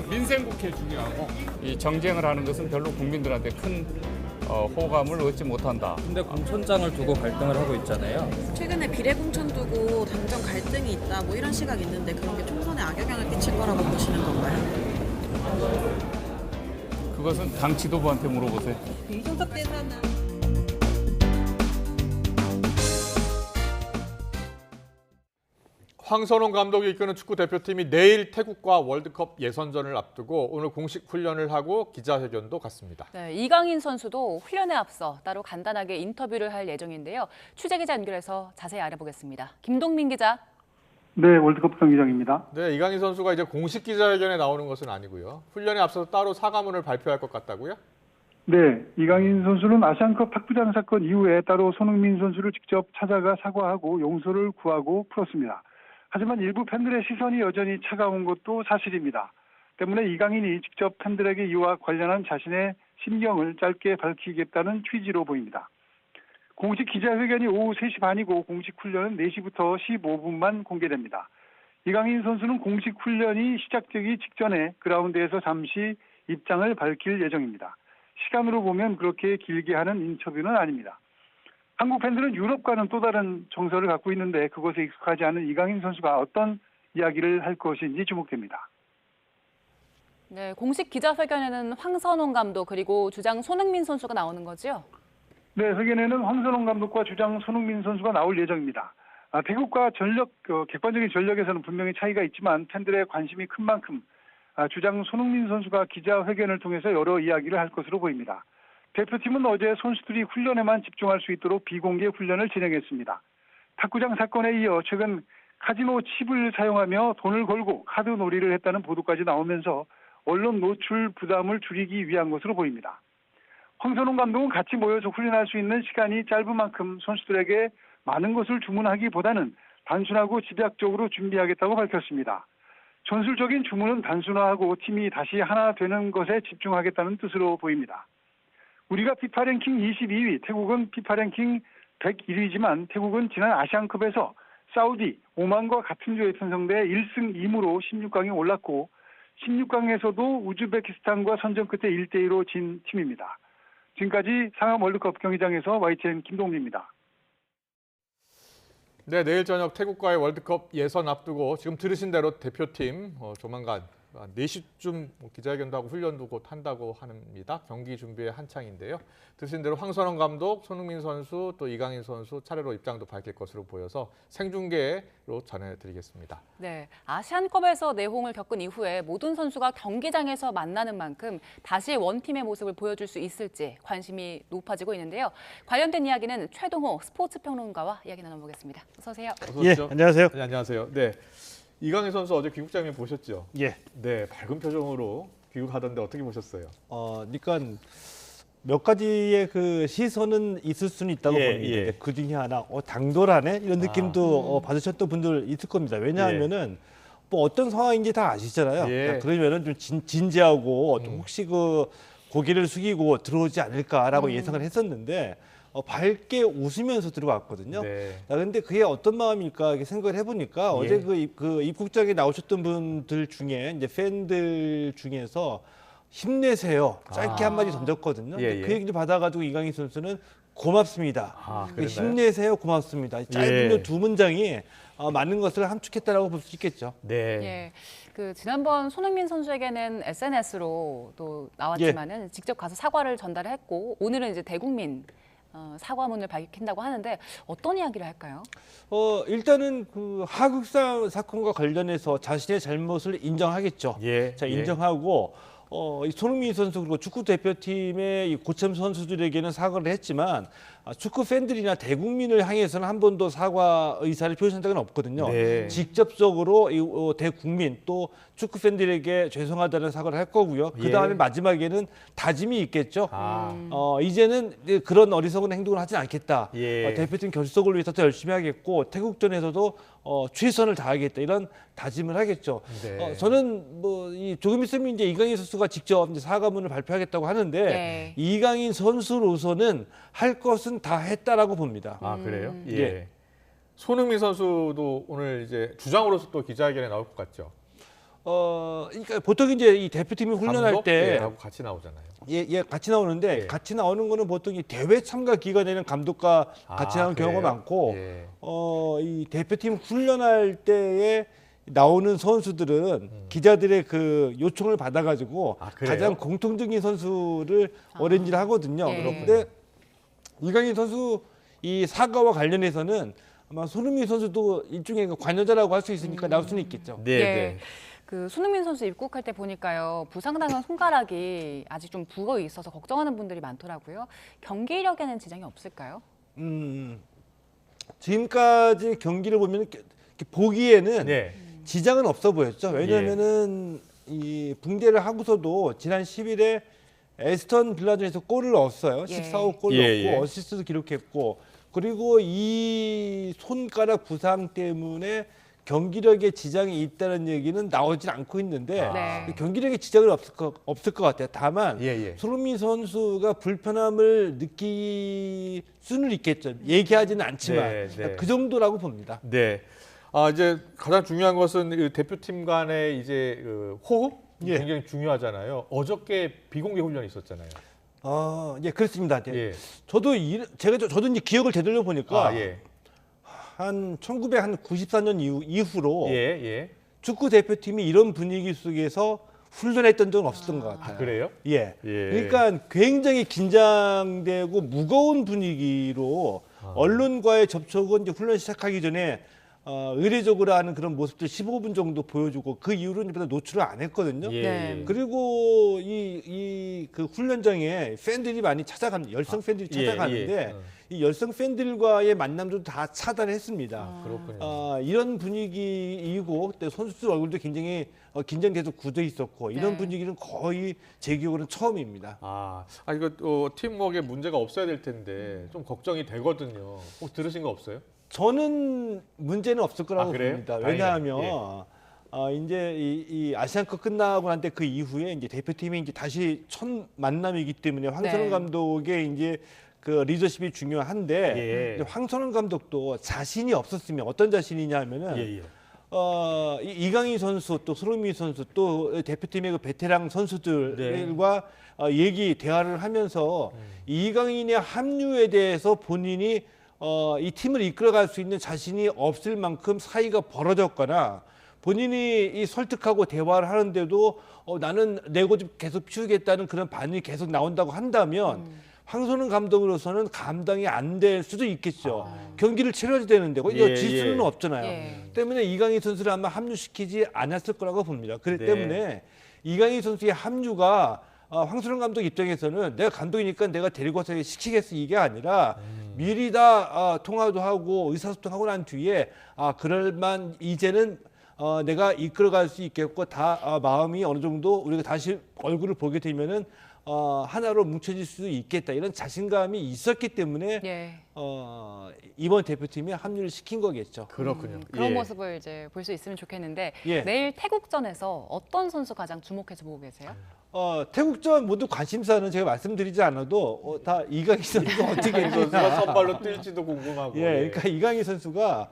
민생국회 중요하고 이 정쟁을 하는 것은 별로 국민들한테 큰 호감을 얻지 못한다. 근데 공천장을 두고 갈등을 하고 있잖아요. 최근에 비례공천 두고 당정 갈등이 있다 뭐 이런 시각이 있는데 그런 게 총선에 악영향을 끼칠 거라고 보시는 건가요? 그것은 당 지도부한테 물어보세요. 이준석 대사는 황선홍 감독이 이끄는 축구 대표팀이 내일 태국과 월드컵 예선전을 앞두고 오늘 공식 훈련을 하고 기자회견도 갖습니다. 네, 이강인 선수도 훈련에 앞서 따로 간단하게 인터뷰를 할 예정인데요. 취재 기자 연결해서 자세히 알아보겠습니다. 김동민 기자. 네, 월드컵 경기장입니다. 네, 이강인 선수가 이제 공식 기자회견에 나오는 것은 아니고요. 훈련에 앞서서 따로 사과문을 발표할 것 같다고요? 네, 이강인 선수는 아시안컵 탁구장 사건 이후에 따로 손흥민 선수를 직접 찾아가 사과하고 용서를 구하고 풀었습니다. 하지만 일부 팬들의 시선이 여전히 차가운 것도 사실입니다. 때문에 이강인이 직접 팬들에게 이와 관련한 자신의 심경을 짧게 밝히겠다는 취지로 보입니다. 공식 기자회견이 오후 3시 반이고 공식 훈련은 4시부터 15분만 공개됩니다. 이강인 선수는 공식 훈련이 시작되기 직전에 그라운드에서 잠시 입장을 밝힐 예정입니다. 시간으로 보면 그렇게 길게 하는 인터뷰는 아닙니다. 한국 팬들은 유럽과는 또 다른 정서를 갖고 있는데 그것에 익숙하지 않은 이강인 선수가 어떤 이야기를 할 것인지 주목됩니다. 네, 공식 기자회견에는 황선홍 감독 그리고 주장 손흥민 선수가 나오는 거죠? 네, 회견에는 황선홍 감독과 주장 손흥민 선수가 나올 예정입니다. 태국과 객관적인 전력에서는 분명히 차이가 있지만 팬들의 관심이 큰 만큼 주장 손흥민 선수가 기자회견을 통해서 여러 이야기를 할 것으로 보입니다. 대표팀은 어제 선수들이 훈련에만 집중할 수 있도록 비공개 훈련을 진행했습니다. 탁구장 사건에 이어 최근 카지노 칩을 사용하며 돈을 걸고 카드 놀이를 했다는 보도까지 나오면서 언론 노출 부담을 줄이기 위한 것으로 보입니다. 황선홍 감독은 같이 모여서 훈련할 수 있는 시간이 짧은 만큼 선수들에게 많은 것을 주문하기보다는 단순하고 집약적으로 준비하겠다고 밝혔습니다. 전술적인 주문은 단순화하고 팀이 다시 하나 되는 것에 집중하겠다는 뜻으로 보입니다. 우리가 피파 랭킹 22위, 태국은 피파 랭킹 101위지만 태국은 지난 아시안컵에서 사우디, 오만과 같은 조에 편성돼 1승 2무로 16강에 올랐고 16강에서도 우즈베키스탄과 선전 끝에 1대2로 진 팀입니다. 지금까지 상암 월드컵 경기장에서 YTN 김동민입니다. 네, 내일 저녁 태국과의 월드컵 예선 앞두고 지금 들으신 대로 대표팀 조만간 4시쯤 기자회견도 하고 훈련도 곧 한다고 합니다. 경기 준비에 한창인데요. 들으신 대로 황선홍 감독, 손흥민 선수, 또 이강인 선수 차례로 입장도 밝힐 것으로 보여서 생중계로 전해드리겠습니다. 네, 아시안컵에서 내홍을 겪은 이후에 모든 선수가 경기장에서 만나는 만큼 다시 원팀의 모습을 보여줄 수 있을지 관심이 높아지고 있는데요. 관련된 이야기는 최동호 스포츠 평론가와 이야기 나눠보겠습니다. 어서 오세요. 예, 안녕하세요. 네, 안녕하세요. 네, 이강인 선수 어제 귀국장면 보셨죠? 예. 네, 밝은 표정으로 귀국하던데 어떻게 보셨어요? 그러니까 몇 가지의 그 시선은 있을 수는 있다고 예, 봅니다. 예. 그 중에 하나, 당돌하네 이런 느낌도 받으셨던 분들 있을 겁니다. 왜냐하면은 뭐 어떤 상황인지 다 아시잖아요. 예. 그러면은 좀 진지하고 좀 혹시 그 고개를 숙이고 들어오지 않을까라고 예상을 했었는데. 밝게 웃으면서 들어왔거든요. 그런데 그게 어떤 마음일까 이렇게 생각을 해보니까 어제 그 입국장에 나오셨던 분들 중에 이제 팬들 중에서 힘내세요. 짧게 한마디 던졌거든요. 그 얘기를 받아가지고 이강인 선수는 고맙습니다. 힘내세요. 고맙습니다. 짧은 두 문장이 많은 것을 함축했다라고 볼 수 있겠죠. 예. 그 지난번 손흥민 선수에게는 SNS로 또 나왔지만은 직접 가서 사과를 전달했고 오늘은 이제 대국민 사과문을 밝힌다고 하는데 어떤 이야기를 할까요? 일단은 그 하극상 사건과 관련해서 자신의 잘못을 인정하겠죠. 자, 인정하고 이 손흥민 선수 그리고 축구 대표팀의 이 고참 선수들에게는 사과를 했지만 축구 팬들이나 대국민을 향해서는 한 번도 사과 의사를 표시한 적은 없거든요. 직접적으로 이 대국민 또 축구 팬들에게 죄송하다는 사과를 할 거고요. 그 다음에 마지막에는 다짐이 있겠죠. 이제는 그런 어리석은 행동을 하지 않겠다. 대표팀 결속을 위해서 더 열심히 하겠고 태국전에서도 최선을 다하겠다 이런 다짐을 하겠죠. 저는 뭐 조금 있으면 이제 이강인 선수가 직접 이제 사과문을 발표하겠다고 하는데 이강인 선수로서는 할 것은 다 했다라고 봅니다. 아, 그래요? 예. 손흥민 선수도 오늘 이제 주장으로서 또 기자회견에 나올 것 같죠? 그러니까 보통 이제 이 대표팀이 훈련할 때 하고 같이 나오잖아요. 같이 나오는데 같이 나오는 거는 보통 이 대회 참가 기간에는 감독과 같이 나오는 경우가 많고 이 대표팀 훈련할 때에 나오는 선수들은 기자들의 그 요청을 받아가지고 가장 공통적인 선수를 어레인지를 하거든요. 그런데 이강인 선수 이 사과와 관련해서는 아마 손흥민 선수도 일종의 관여자라고 할 수 있으니까 나올 수는 있겠죠. 그 손흥민 선수 입국할 때 보니까요 부상당한 손가락이 아직 좀 부어 있어서 걱정하는 분들이 많더라고요. 경기력에는 지장이 없을까요? 지금까지 경기를 보면 보기에는 지장은 없어 보였죠. 왜냐하면은 이 붕대를 하고서도 지난 10일에 에스턴 빌라전에서 골을 넣었어요. 14호 골 넣었고 어시스트도 기록했고 그리고 이 손가락 부상 때문에 경기력에 지장이 있다는 얘기는 나오질 않고 있는데 경기력에 지장은 없을 것 같아요. 다만 손흥민 선수가 불편함을 느낄 수는 있겠죠. 얘기하지는 않지만 그 정도라고 봅니다. 이제 가장 중요한 것은 대표팀 간의 이제 호흡 굉장히 중요하잖아요. 어저께 비공개 훈련이 있었잖아요. 그렇습니다. 저도 이제 기억을 되돌려 보니까 한 1994년 이후로 축구 대표팀이 이런 분위기 속에서 훈련했던 적은 없었던 것 같아요. 그래요? 그러니까 굉장히 긴장되고 무거운 분위기로 언론과의 접촉은 이제 훈련 시작하기 전에 의례적으로 하는 그런 모습들 15분 정도 보여주고 그 이후로는 노출을 안 했거든요. 그리고 그 훈련장에 팬들이 많이 찾아갑니다. 열성 팬들이 찾아가는데 이 열성 팬들과의 만남도 다 차단했습니다. 이런 분위기이고 선수들 얼굴도 굉장히 긴장돼서 굳어 있었고 이런 분위기는 거의 제 기억으로는 처음입니다. 이거 팀워크에 문제가 없어야 될 텐데 좀 걱정이 되거든요. 혹 들으신 거 없어요? 저는 문제는 없을 거라고 봅니다. 왜냐하면 이제 이 아시안컵 끝나고 난 때 그 이후에 이제 대표팀이 이제 다시 첫 만남이기 때문에 황선홍 감독의 이제 그 리더십이 중요한데 예. 이제 황선홍 감독도 자신이 없었으면 어떤 자신이냐 하면은 이강인 선수 또 손흥민 선수 또 대표팀의 그 베테랑 선수들과 대화를 하면서 이강인의 합류에 대해서 본인이 이 팀을 이끌어갈 수 있는 자신이 없을 만큼 사이가 벌어졌거나 본인이 이 설득하고 대화를 하는데도 나는 내 고집 계속 피우겠다는 그런 반응이 계속 나온다고 한다면 황선홍 감독으로서는 감당이 안 될 수도 있겠죠. 경기를 치러야 되는데 이거 질 수는 없잖아요. 때문에 이강인 선수를 아마 합류시키지 않았을 거라고 봅니다. 그렇기 때문에 이강인 선수의 합류가 황선홍 감독 입장에서는 내가 감독이니까 내가 데리고 와서 시키겠어 이게 아니라 미리 다 통화도 하고 의사소통하고 난 뒤에 그럴만 이제는 내가 이끌어갈 수 있겠고 다 마음이 어느 정도 우리가 다시 얼굴을 보게 되면은 하나로 뭉쳐질 수도 있겠다 이런 자신감이 있었기 때문에 이번 대표팀에 합류를 시킨 거겠죠. 그렇군요. 그런 모습을 이제 볼 수 있으면 좋겠는데 내일 태국전에서 어떤 선수 가장 주목해서 보고 계세요? 태국전 모두 관심사는 제가 말씀드리지 않아도 다 이강인 선수가 어떻게 선수가 선발로 뛸지도 궁금하고. 그러니까 이강인 선수가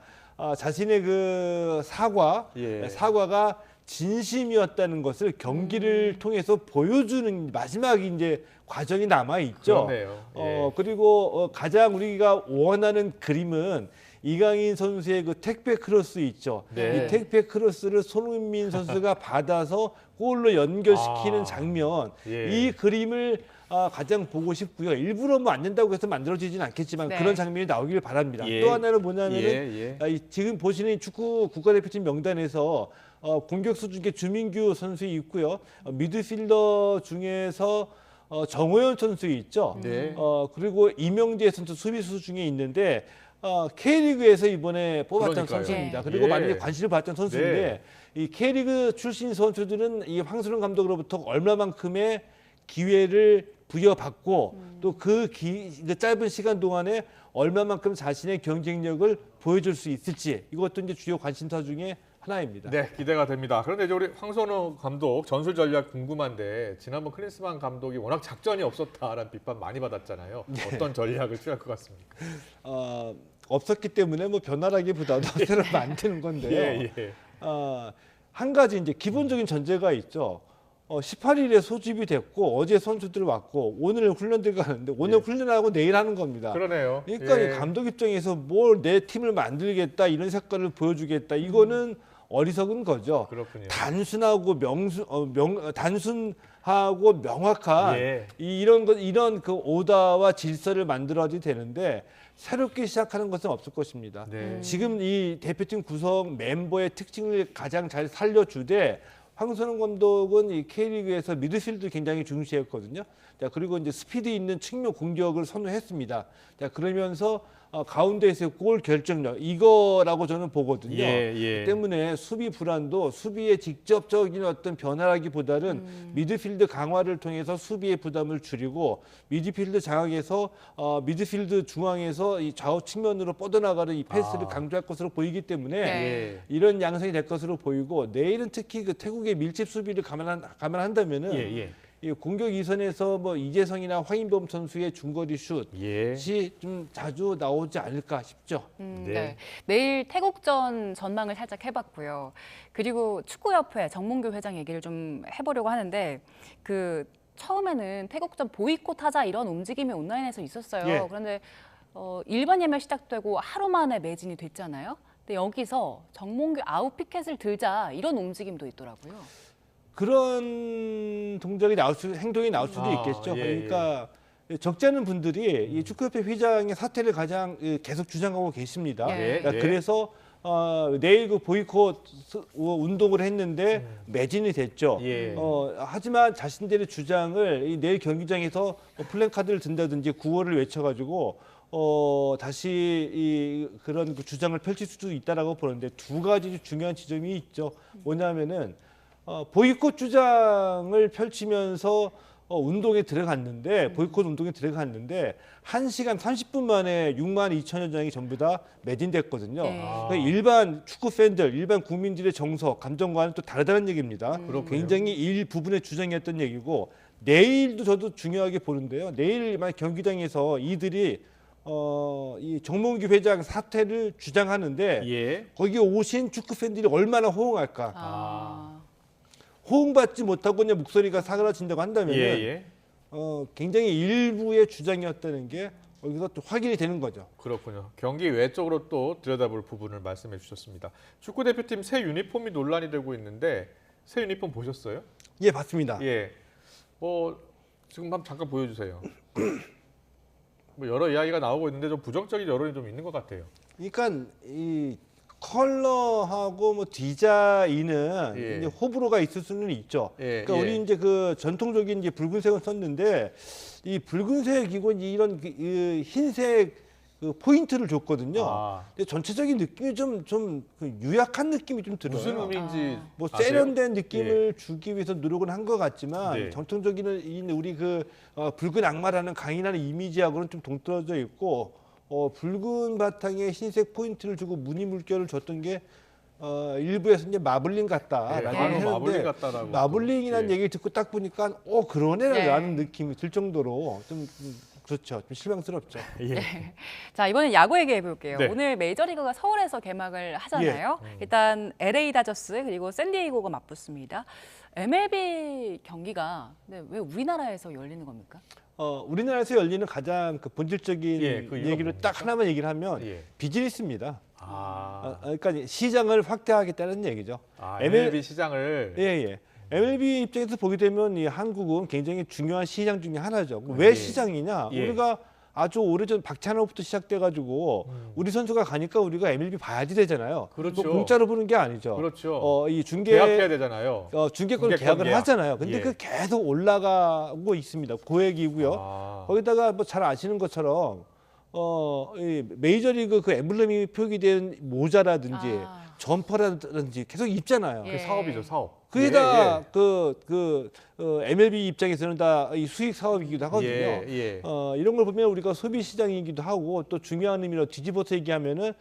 자신의 그 사과가 진심이었다는 것을 경기를 통해서 보여주는 마지막 이제 과정이 남아 있죠. 그러네요. 그리고 가장 우리가 원하는 그림은 이강인 선수의 그 택배 크로스 있죠. 이 택배 크로스를 손흥민 선수가 받아서 골로 연결시키는 장면. 이 그림을 가장 보고 싶고요. 일부러 뭐 안 된다고 해서 만들어지진 않겠지만 그런 장면이 나오길 바랍니다. 또 하나는 뭐냐면은 지금 보시는 축구 국가대표팀 명단에서 공격수 중에 주민규 선수 있고요. 미드필더 중에서 정호연 선수 있죠. 그리고 이명재 선수 수비수 중에 있는데 K리그에서 이번에 뽑았던 선수입니다. 그리고 많이 관심을 받았던 선수인데 이 K리그 출신 선수들은 이 황선홍 감독으로부터 얼마만큼의 기회를 부여받고 또 그 짧은 시간 동안에 얼마만큼 자신의 경쟁력을 보여줄 수 있을지 이것도 이제 주요 관심사 중에 하나입니다. 네, 기대가 됩니다. 그런데 이제 우리 황선홍 감독 전술 전략 궁금한데 지난번 클린스만 감독이 워낙 작전이 없었다라는 비판 많이 받았잖아요. 어떤 전략을 취할 것 같습니까? 없었기 때문에 뭐 변화라기보다도 새로 만드는 건데요. 한 가지 이제 기본적인 전제가 있죠. 18일에 소집이 됐고 어제 선수들 왔고 오늘 훈련들 가는데 오늘 훈련하고 내일 하는 겁니다. 그러네요. 그러니까 이 감독 입장에서 뭘 내 팀을 만들겠다 이런 색깔을 보여주겠다 이거는 어리석은 거죠. 그렇군요. 단순하고 단순하고 명확한 이런 그 오다와 질서를 만들어야 되는데 새롭게 시작하는 것은 없을 것입니다. 지금 이 대표팀 구성 멤버의 특징을 가장 잘 살려주되 황선홍 감독은 이 K리그에서 미드필드 굉장히 중시했거든요. 자, 그리고 이제 스피드 있는 측면 공격을 선호했습니다. 자, 그러면서 가운데에서의 골 결정력 이거라고 저는 보거든요. 때문에 수비 불안도 수비의 직접적인 어떤 변화라기보다는 미드필드 강화를 통해서 수비의 부담을 줄이고 미드필드 장악에서 미드필드 중앙에서 이 좌우 측면으로 뻗어나가는 이 패스를 강조할 것으로 보이기 때문에 이런 양상이 될 것으로 보이고 내일은 특히 그 태국의 밀집 수비를 감안한다면은 이 공격 이선에서 뭐 이재성이나 황인범 선수의 중거리 슛이 좀 자주 나오지 않을까 싶죠. 내일 태국전 전망을 살짝 해봤고요. 그리고 축구협회 정몽규 회장 얘기를 좀 해보려고 하는데 처음에는 태국전 보이콧 하자 이런 움직임이 온라인에서 있었어요. 그런데 일반 예매 시작되고 하루 만에 매진이 됐잖아요. 근데 여기서 정몽규 아웃 피켓을 들자 이런 움직임도 있더라고요. 그런 행동이 나올 수도 있겠죠. 그러니까 적지 않은 분들이 이 축구협회 회장의 사퇴를 가장 계속 주장하고 계십니다. 그래서 내일 그 보이콧 운동을 했는데 매진이 됐죠. 하지만 자신들의 주장을 이 내일 경기장에서 플랜카드를 든다든지 구호를 외쳐가지고 다시 그런 그 주장을 펼칠 수도 있다라고 보는데 두 가지 중요한 지점이 있죠. 뭐냐면은 보이콧 주장을 펼치면서 운동에 들어갔는데 보이콧 운동에 들어갔는데 1시간 30분 만에 6만 2천여 장이 전부 다 매진됐거든요. 그러니까 일반 축구 팬들, 일반 국민들의 정서, 감정과는 또 다르다는 얘기입니다. 굉장히 일부분의 주장이었던 얘기고 내일도 저도 중요하게 보는데요. 내일 만약 경기장에서 이들이 이 정몽규 회장 사퇴를 주장하는데 거기에 오신 축구 팬들이 얼마나 호응할까? 호응받지 못하고 그냥 목소리가 사그라진다고 한다면 굉장히 일부의 주장이었다는 게 여기서 또 확인이 되는 거죠. 그렇군요. 경기 외적으로 또 들여다볼 부분을 말씀해 주셨습니다. 축구 대표팀 새 유니폼이 논란이 되고 있는데 새 유니폼 보셨어요? 예, 봤습니다. 예. 지금 한번 잠깐 보여주세요. 뭐 여러 이야기가 나오고 있는데 좀 부정적인 여론이 좀 있는 것 같아요. 그러니까 이 컬러하고 뭐 디자인은 이제 호불호가 있을 수는 있죠. 그러니까 우리 이제 그 전통적인 이제 붉은색을 썼는데 이 붉은색이고 이런 흰색 그 포인트를 줬거든요. 근데 전체적인 느낌이 좀 유약한 느낌이 좀 들어요. 무슨 의미인지 뭐 아세요? 세련된 느낌을 주기 위해서 노력은 한 것 같지만 전통적인 우리 그 붉은 악마라는 강인한 이미지하고는 좀 동떨어져 있고 붉은 바탕에 흰색 포인트를 주고 무늬 물결을 줬던 게 일부에서 이제 마블링 같다라고 했는데 마블링이라는 얘기를 듣고 딱 보니까 그러네라는 느낌이 들 정도로 좀 그렇죠. 좀 실망스럽죠. 자, 이번엔 야구 얘기해 볼게요. 네. 오늘 메이저리그가 서울에서 개막을 하잖아요. 일단 LA 다저스 그리고 샌디에이고가 맞붙습니다. MLB 경기가 왜 우리나라에서 열리는 겁니까? 우리나라에서 열리는 가장 그 본질적인 그 얘기를 뭡니까? 딱 하나만 얘기를 하면 비즈니스입니다. 그러니까 시장을 확대하겠다는 얘기죠. MLB 시장을 MLB 입장에서 보게 되면 이 한국은 굉장히 중요한 시장 중에 하나죠. 왜 시장이냐? 우리가 아주 오래전 박찬호부터 시작돼가지고 우리 선수가 가니까 우리가 MLB 봐야지 되잖아요. 그렇죠. 뭐 공짜로 보는 게 아니죠. 그렇죠. 이 계약해야 되잖아요. 중계권 계약을 하잖아요. 근데 그 계속 올라가고 있습니다. 고액이고요. 거기다가 뭐 잘 아시는 것처럼 이 메이저리그 그 엠블렘이 표기된 모자라든지 점퍼라든지 계속 입잖아요. 그 사업이죠, 사업. 그게 다 MLB 입장에서는 다 이 수익 사업이기도 하거든요. 이런 걸 보면 우리가 소비 시장이기도 하고 또 중요한 의미로 뒤집어서 얘기하면은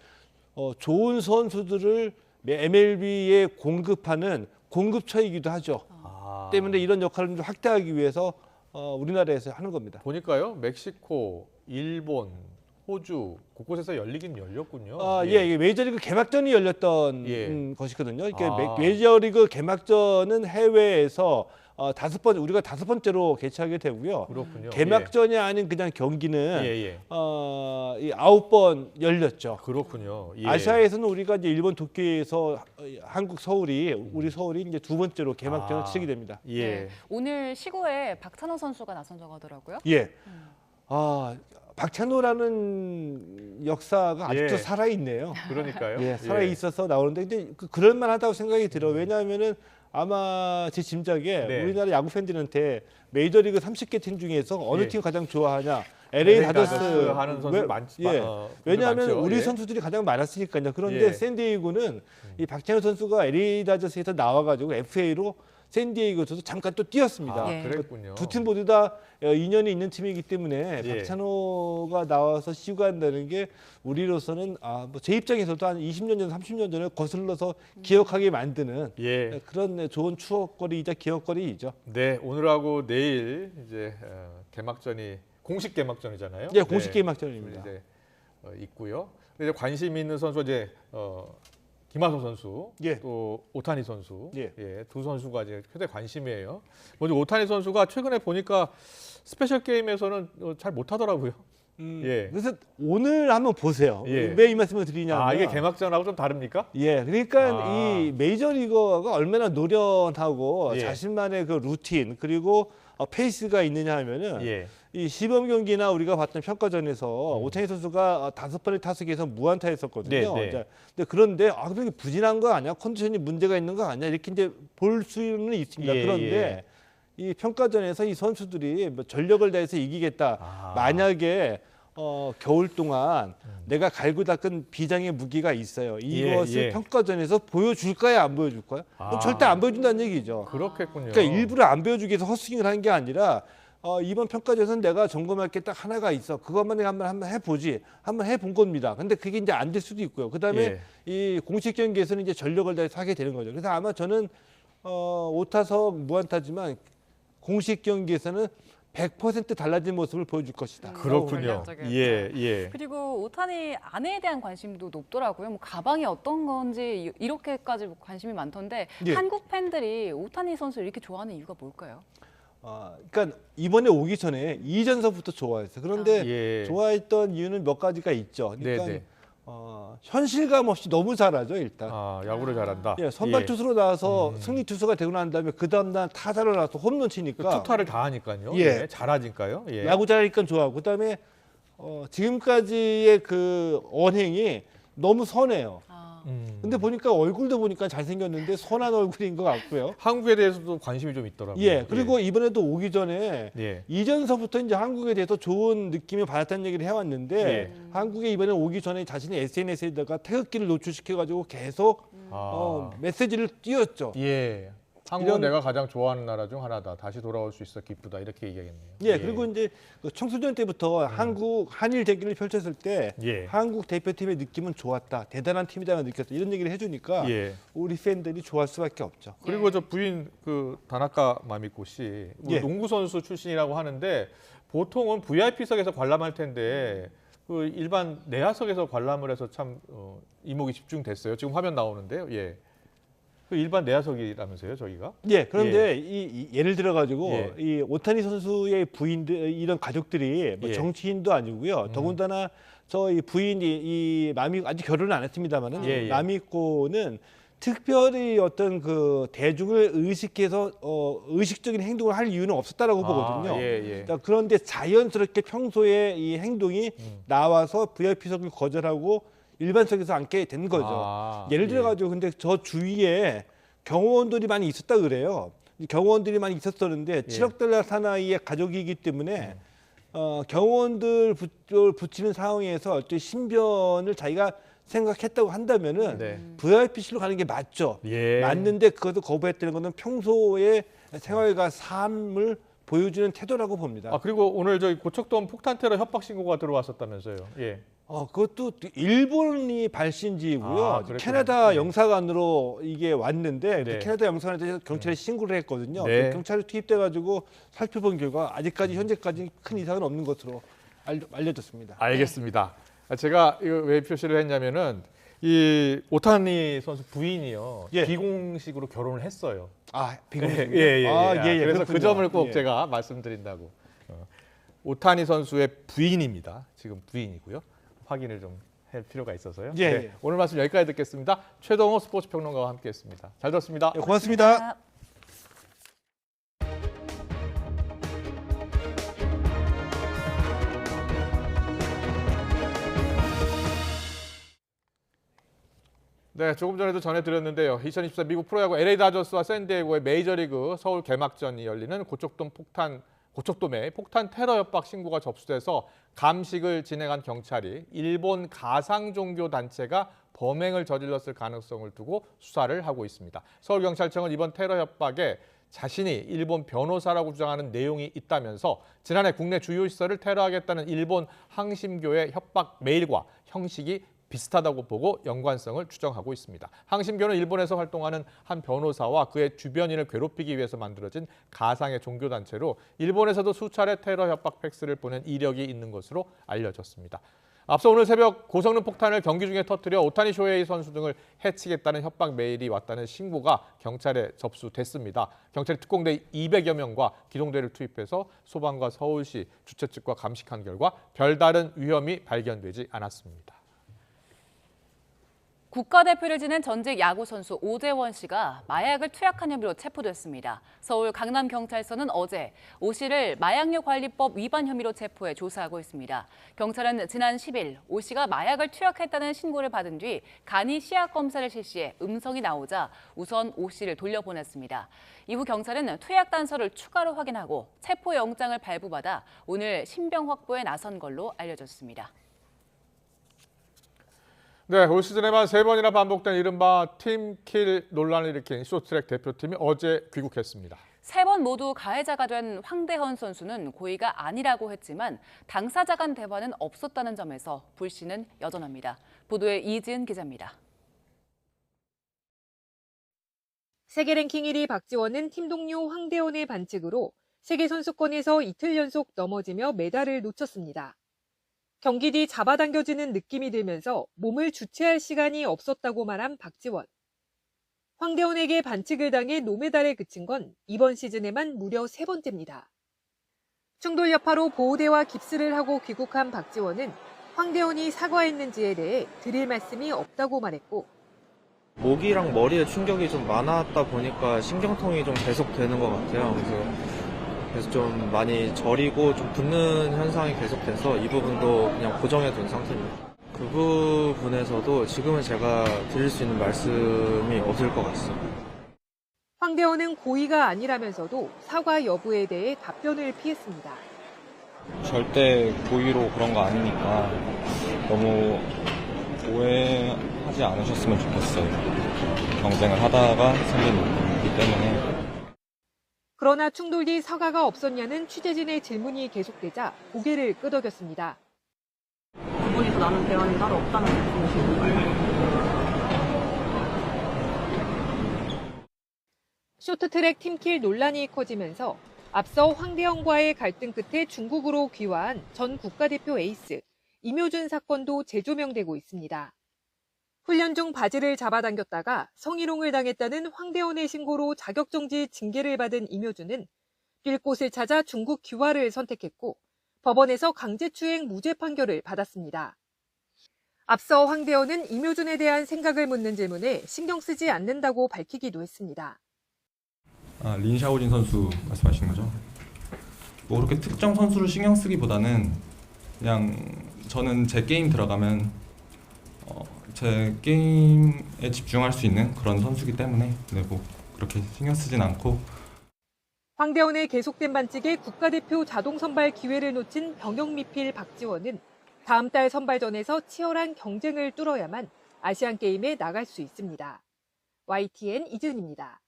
좋은 선수들을 MLB에 공급하는 공급처이기도 하죠. 때문에 이런 역할을 좀 확대하기 위해서 우리나라에서 하는 겁니다. 보니까요, 멕시코, 일본, 호주 곳곳에서 열리긴 열렸군요. 이게 메이저리그 개막전이 열렸던 것이거든요. 그러니까 메이저리그 개막전은 해외에서 우리가 5번째로 개최하게 되고요. 그렇군요. 개막전이 아닌 그냥 경기는 이 9번 열렸죠. 그렇군요. 아시아에서는 우리가 이제 일본 도쿄에서 한국 우리 서울이 이제 2번째로 개막전을 치르게 됩니다. 오늘 시구에 박찬호 선수가 나선다고 하더라고요. 박찬호라는 역사가 아직도 살아있네요. 그러니까요. 살아있어서 나오는데 근데 그럴만하다고 생각이 들어요. 왜냐하면은 아마 제 짐작에 우리나라 야구 팬들한테 메이저리그 30개 팀 중에서 어느 팀 가장 좋아하냐? LA 다저스 하는 선수 왜냐하면 많죠. 우리 선수들이 가장 많았으니까요. 그런데 샌디에이고는 이 박찬호 선수가 LA 다저스에서 나와가지고 FA로 샌디에이고에서도 잠깐 또 뛰었습니다. 그랬군요. 두 팀 모두 다 인연이 있는 팀이기 때문에 박찬호가 나와서 시구한다는 게 우리로서는 뭐 제 입장에서도 한 20년 전, 30년 전에 거슬러서 기억하게 만드는 그런 좋은 추억거리이자 기억거리이죠. 네, 오늘하고 내일 이제 개막전이 공식 개막전이잖아요. 공식 개막전입니다. 이제 있고요. 이제 관심 있는 선수 이제 김하성 선수, 또 오타니 선수, 두 선수가 이제 최대 관심이에요. 먼저 오타니 선수가 최근에 보니까 스페셜 게임에서는 잘 못하더라고요. 그래서 오늘 한번 보세요. 왜 이 말씀을 드리냐면 이게 개막전하고 좀 다릅니까? 그러니까 이 메이저리거가 얼마나 노련하고 자신만의 그 루틴 그리고 페이스가 있느냐 하면은 이 시범 경기나 우리가 봤던 평가전에서 오타니 선수가 5번의 타석에서 무안타했었거든요. 근데 그런데 그게 부진한 거 아니야? 컨디션이 문제가 있는 거 아니야? 이렇게 이제 볼 수는 있습니다. 그런데 이 평가전에서 이 선수들이 뭐 전력을 다해서 이기겠다. 만약에 겨울 동안 내가 갈고 닦은 비장의 무기가 있어요. 이것을 평가전에서 보여줄까요? 안 보여줄까요? 절대 안 보여준다는 얘기죠. 그렇겠군요. 그러니까 일부러 안 보여주기 위해서 헛스윙을 한 게 아니라 이번 평가전에서는 내가 점검할 게 딱 하나가 있어. 그것만 내가 한번 해보지. 한번 해본 겁니다. 근데 그게 이제 안 될 수도 있고요. 그다음에 이 공식 경기에서는 이제 전력을 다해서 하게 되는 거죠. 그래서 아마 저는 5타석 무안타지만 공식 경기에서는 100% 달라진 모습을 보여줄 것이다. 그렇군요. 예. 그리고 오타니 아내에 대한 관심도 높더라고요. 뭐 가방이 어떤 건지 이렇게까지 관심이 많던데 예. 한국 팬들이 오타니 선수를 이렇게 좋아하는 이유가 뭘까요? 그러니까 이번에 오기 전에 이전서부터 좋아했어요. 그런데 예. 좋아했던 이유는 몇 가지가 있죠. 그러니까 네네. 현실감 없이 너무 잘하죠, 일단. 야구를 잘한다. 예, 선발 투수로 나와서 승리 투수가 되고 난 다음에 그 다음 날 타자로 나와서 홈런 치니까 투타를 다 하니까요. 예. 잘하니까요. 예. 야구 잘하니까 좋아하고 그다음에 지금까지의 그 언행이 너무 선해요. 근데 보니까 얼굴도 보니까 잘생겼는데 선한 얼굴인 것 같고요. 한국에 대해서도 관심이 좀 있더라고요. 예, 그리고 이번에도 오기 전에 예. 이전서부터 이제 한국에 대해서 좋은 느낌을 받았다는 얘기를 해왔는데 예. 한국에 이번에 오기 전에 자신의 SNS에다가 태극기를 노출시켜가지고 계속 메시지를 띄웠죠. 예. 한국은 내가 가장 좋아하는 나라 중 하나다. 다시 돌아올 수 있어 기쁘다. 이렇게 얘기하겠네요. 예, 그리고 이제 그 청소년 때부터 한일 대결을 펼쳤을 때 예. 한국 대표팀의 느낌은 좋았다. 대단한 팀이다만 느꼈다. 이런 얘기를 해주니까 예. 우리 팬들이 좋아할 수밖에 없죠. 그리고 저 부인 그 다나카 마미코 씨 예. 농구 선수 출신이라고 하는데 보통은 VIP석에서 관람할 텐데 그 일반 내야석에서 관람을 해서 참 이목이 집중됐어요. 지금 화면 나오는데요. 예. 그 일반 내야석이라면서요, 저기가? 예, 그런데 이 예를 들어 가지고 예. 이 오타니 선수의 부인들 이런 가족들이 뭐 예. 정치인도 아니고요. 더군다나 저희 부인이 이 마미 아직 결혼을 안 했습니다만은 예. 마미코는 특별히 어떤 그 대중을 의식해서 의식적인 행동을 할 이유는 없었다라고 보거든요. 예. 그런데 자연스럽게 평소에 이 행동이 나와서 VIP석을 거절하고 일반석에서 앉게 된 거죠. 예를 들어 가지고 근데 저 주위에 경호원들이 많이 있었다 그래요. 경호원들이 많이 있었었는데 7억 달러 사나이의 가족이기 때문에 경호원들 붙이는 상황에서 어떤 신변을 자기가 생각했다고 한다면은 VIP실로 가는 게 맞죠. 맞는데 그것도 거부했다는 것은 평소의 생활과 삶을 보여주는 태도라고 봅니다. 그리고 오늘 저희 고척돔 폭탄 테러 협박 신고가 들어왔었다면서요. 예. 그것도 일본이 발신지이고요. 그랬구나. 캐나다 영사관으로 이게 왔는데 네. 캐나다 영사관한테 경찰에 신고를 했거든요. 네. 경찰이 투입돼가지고 살펴본 결과 아직까지 현재까지 큰 이상은 없는 것으로 알려졌습니다. 알겠습니다. 제가 이거 왜 표시를 했냐면은 이 오타니 선수 부인이요. 비공식으로 결혼을 했어요. 비공식으로? 그래서 그렇군요. 그 점을 꼭 제가 말씀드린다고. 오타니 선수의 부인입니다. 지금 부인이고요. 확인을 좀 할 필요가 있어서요. 오늘 말씀 여기까지 듣겠습니다. 최동호 스포츠 평론가와 함께했습니다. 잘 들었습니다. 고맙습니다. 네, 조금 전에도 전해드렸는데요. 2024 미국 프로야구 LA 다저스와 샌디에고의 메이저리그 서울 개막전이 열리는 고척돔에 폭탄 테러 협박 신고가 접수돼서 감식을 진행한 경찰이 일본 가상 종교 단체가 범행을 저질렀을 가능성을 두고 수사를 하고 있습니다. 서울경찰청은 이번 테러 협박에 자신이 일본 변호사라고 주장하는 내용이 있다면서 지난해 국내 주요 시설을 테러하겠다는 일본 항심교의 협박 메일과 형식이 비슷하다고 보고 연관성을 추정하고 있습니다. 항심교는 일본에서 활동하는 한 변호사와 그의 주변인을 괴롭히기 위해서 만들어진 가상의 종교단체로 일본에서도 수차례 테러 협박 팩스를 보낸 이력이 있는 것으로 알려졌습니다. 앞서 오늘 새벽 고성능 폭탄을 경기 중에 터뜨려 오타니 쇼헤이 선수 등을 해치겠다는 협박 메일이 왔다는 신고가 경찰에 접수됐습니다. 경찰이 특공대 200여 명과 기동대를 투입해서 소방과 서울시 주최 측과 감식한 결과 별다른 위험이 발견되지 않았습니다. 국가대표를 지낸 전직 야구 선수 오재원 씨가 마약을 투약한 혐의로 체포됐습니다. 서울 강남경찰서는 어제 오 씨를 마약류 관리법 위반 혐의로 체포해 조사하고 있습니다. 경찰은 지난 10일 오 씨가 마약을 투약했다는 신고를 받은 뒤 간이 시약 검사를 실시해 음성이 나오자 우선 오 씨를 돌려보냈습니다. 이후 경찰은 투약 단서를 추가로 확인하고 체포영장을 발부받아 오늘 신병 확보에 나선 걸로 알려졌습니다. 네, 올 시즌에만 3번이나 반복된 이른바 팀킬 논란을 일으킨 쇼트트랙 대표팀이 어제 귀국했습니다. 3번 모두 가해자가 된 황대헌 선수는 고의가 아니라고 했지만 당사자 간 대화는 없었다는 점에서 불씨는 여전합니다. 보도에 이지은 기자입니다. 세계 랭킹 1위 박지원은 팀 동료 황대헌의 반칙으로 세계선수권에서 이틀 연속 넘어지며 메달을 놓쳤습니다. 경기 뒤 잡아당겨지는 느낌이 들면서 몸을 주체할 시간이 없었다고 말한 박지원. 황대원에게 반칙을 당해 노메달에 그친 건 이번 시즌에만 무려 3번째입니다. 충돌 여파로 보호대와 깁스를 하고 귀국한 박지원은 황대원이 사과했는지에 대해 드릴 말씀이 없다고 말했고, 목이랑 머리에 충격이 좀 많았다 보니까 신경통이 좀 계속 되는 것 같아요. 그래서 좀 많이 저리고 좀 붓는 현상이 계속돼서 이 부분도 그냥 고정해 둔 상태입니다. 그 부분에서도 지금은 제가 드릴 수 있는 말씀이 없을 것 같습니다. 황대원은 고의가 아니라면서도 사과 여부에 대해 답변을 피했습니다. 절대 고의로 그런 거 아니니까 너무 오해하지 않으셨으면 좋겠어요. 경쟁을 하다가 생긴 일이기 때문에. 그러나 충돌 뒤 사과가 없었냐는 취재진의 질문이 계속되자 고개를 끄덕였습니다. 그분이서 나눈 대화는 따로 없다는 말씀이신 건가요? 쇼트트랙 팀킬 논란이 커지면서 앞서 황대현과의 갈등 끝에 중국으로 귀화한 전 국가대표 에이스 임효준 사건도 재조명되고 있습니다. 훈련 중 바지를 잡아당겼다가 성희롱을 당했다는 황대현의 신고로 자격정지 징계를 받은 임효준은 뛸 곳을 찾아 중국 귀화를 선택했고 법원에서 강제추행 무죄 판결을 받았습니다. 앞서 황대현은 임효준에 대한 생각을 묻는 질문에 신경 쓰지 않는다고 밝히기도 했습니다. 린 샤오진 선수 말씀하시는 거죠? 뭐 그렇게 특정 선수를 신경 쓰기보다는 그냥 저는 제 게임 들어가면 제 게임에 집중할 수 있는 그런 선수이기 때문에 뭐 그렇게 신경 쓰진 않고. 황대현의 계속된 반칙에 국가대표 자동 선발 기회를 놓친 병역미필 박지원은 다음 달 선발전에서 치열한 경쟁을 뚫어야만 아시안게임에 나갈 수 있습니다. YTN 이지은입니다.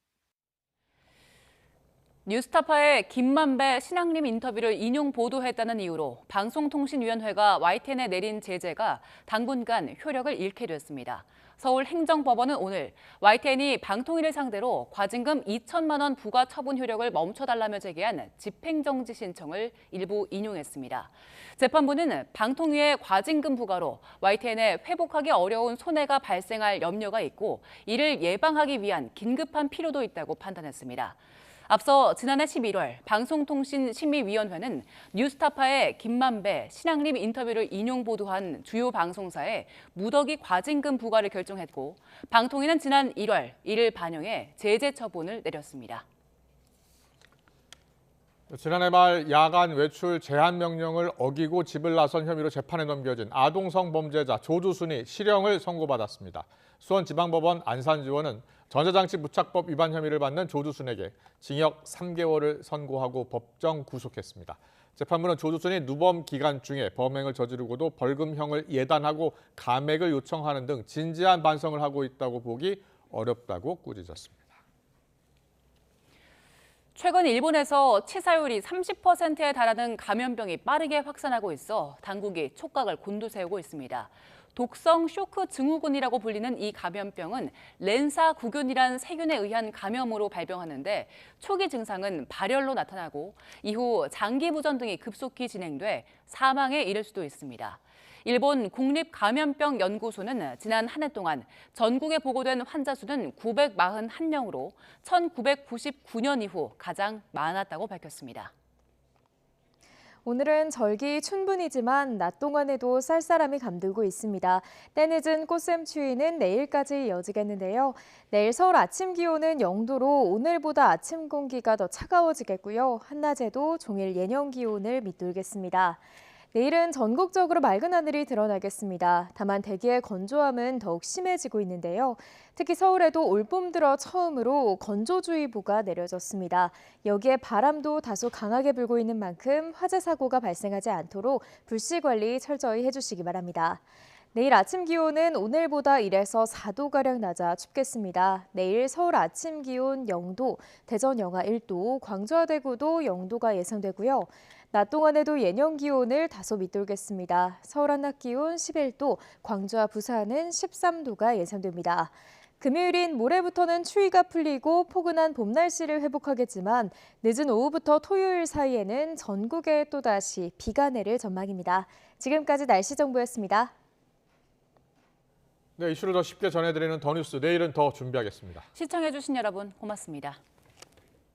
뉴스타파의 김만배 신앙림 인터뷰를 인용 보도했다는 이유로 방송통신위원회가 YTN에 내린 제재가 당분간 효력을 잃게 됐습니다. 서울행정법원은 오늘 YTN이 방통위를 상대로 과징금 2천만 원 부과 처분 효력을 멈춰달라며 제기한 집행정지 신청을 일부 인용했습니다. 재판부는 방통위의 과징금 부과로 YTN에 회복하기 어려운 손해가 발생할 염려가 있고 이를 예방하기 위한 긴급한 필요도 있다고 판단했습니다. 앞서 지난해 11월 방송통신심의위원회는 뉴스타파의 김만배, 신앙림 인터뷰를 인용 보도한 주요 방송사에 무더기 과징금 부과를 결정했고 방통위는 지난 1월 이를 반영해 제재 처분을 내렸습니다. 지난해 말 야간 외출 제한 명령을 어기고 집을 나선 혐의로 재판에 넘겨진 아동성 범죄자 조두순이 실형을 선고받았습니다. 수원지방법원 안산지원은 전자장치 부착법 위반 혐의를 받는 조두순에게 징역 3개월을 선고하고 법정 구속했습니다. 재판부는 조두순이 누범 기간 중에 범행을 저지르고도 벌금형을 예단하고 감액을 요청하는 등 진지한 반성을 하고 있다고 보기 어렵다고 꾸짖었습니다. 최근 일본에서 치사율이 30%에 달하는 감염병이 빠르게 확산하고 있어 당국이 촉각을 곤두세우고 있습니다. 독성 쇼크 증후군이라고 불리는 이 감염병은 렌사구균이란 세균에 의한 감염으로 발병하는데 초기 증상은 발열로 나타나고 이후 장기 부전 등이 급속히 진행돼 사망에 이를 수도 있습니다. 일본 국립감염병연구소는 지난 한 해 동안 전국에 보고된 환자 수는 941명으로 1999년 이후 가장 많았다고 밝혔습니다. 오늘은 절기 춘분이지만 낮 동안에도 쌀쌀함이 감돌고 있습니다. 때늦은 꽃샘 추위는 내일까지 이어지겠는데요. 내일 서울 아침 기온은 0도로 오늘보다 아침 공기가 더 차가워지겠고요. 한낮에도 종일 예년 기온을 밑돌겠습니다. 내일은 전국적으로 맑은 하늘이 드러나겠습니다. 다만 대기의 건조함은 더욱 심해지고 있는데요. 특히 서울에도 올봄 들어 처음으로 건조주의보가 내려졌습니다. 여기에 바람도 다소 강하게 불고 있는 만큼 화재 사고가 발생하지 않도록 불씨 관리 철저히 해주시기 바랍니다. 내일 아침 기온은 오늘보다 1에서 4도가량 낮아 춥겠습니다. 내일 서울 아침 기온 0도, 대전 영하 1도, 광주와 대구도 0도가 예상되고요. 낮 동안에도 예년 기온을 다소 밑돌겠습니다. 서울 한낮 기온 11도, 광주와 부산은 13도가 예상됩니다. 금요일인 모레부터는 추위가 풀리고 포근한 봄 날씨를 회복하겠지만 늦은 오후부터 토요일 사이에는 전국에 또다시 비가 내릴 전망입니다. 지금까지 날씨 정보였습니다. 네, 이슈를 더 쉽게 전해드리는 더 뉴스 내일은 더 준비하겠습니다. 시청해주신 여러분 고맙습니다.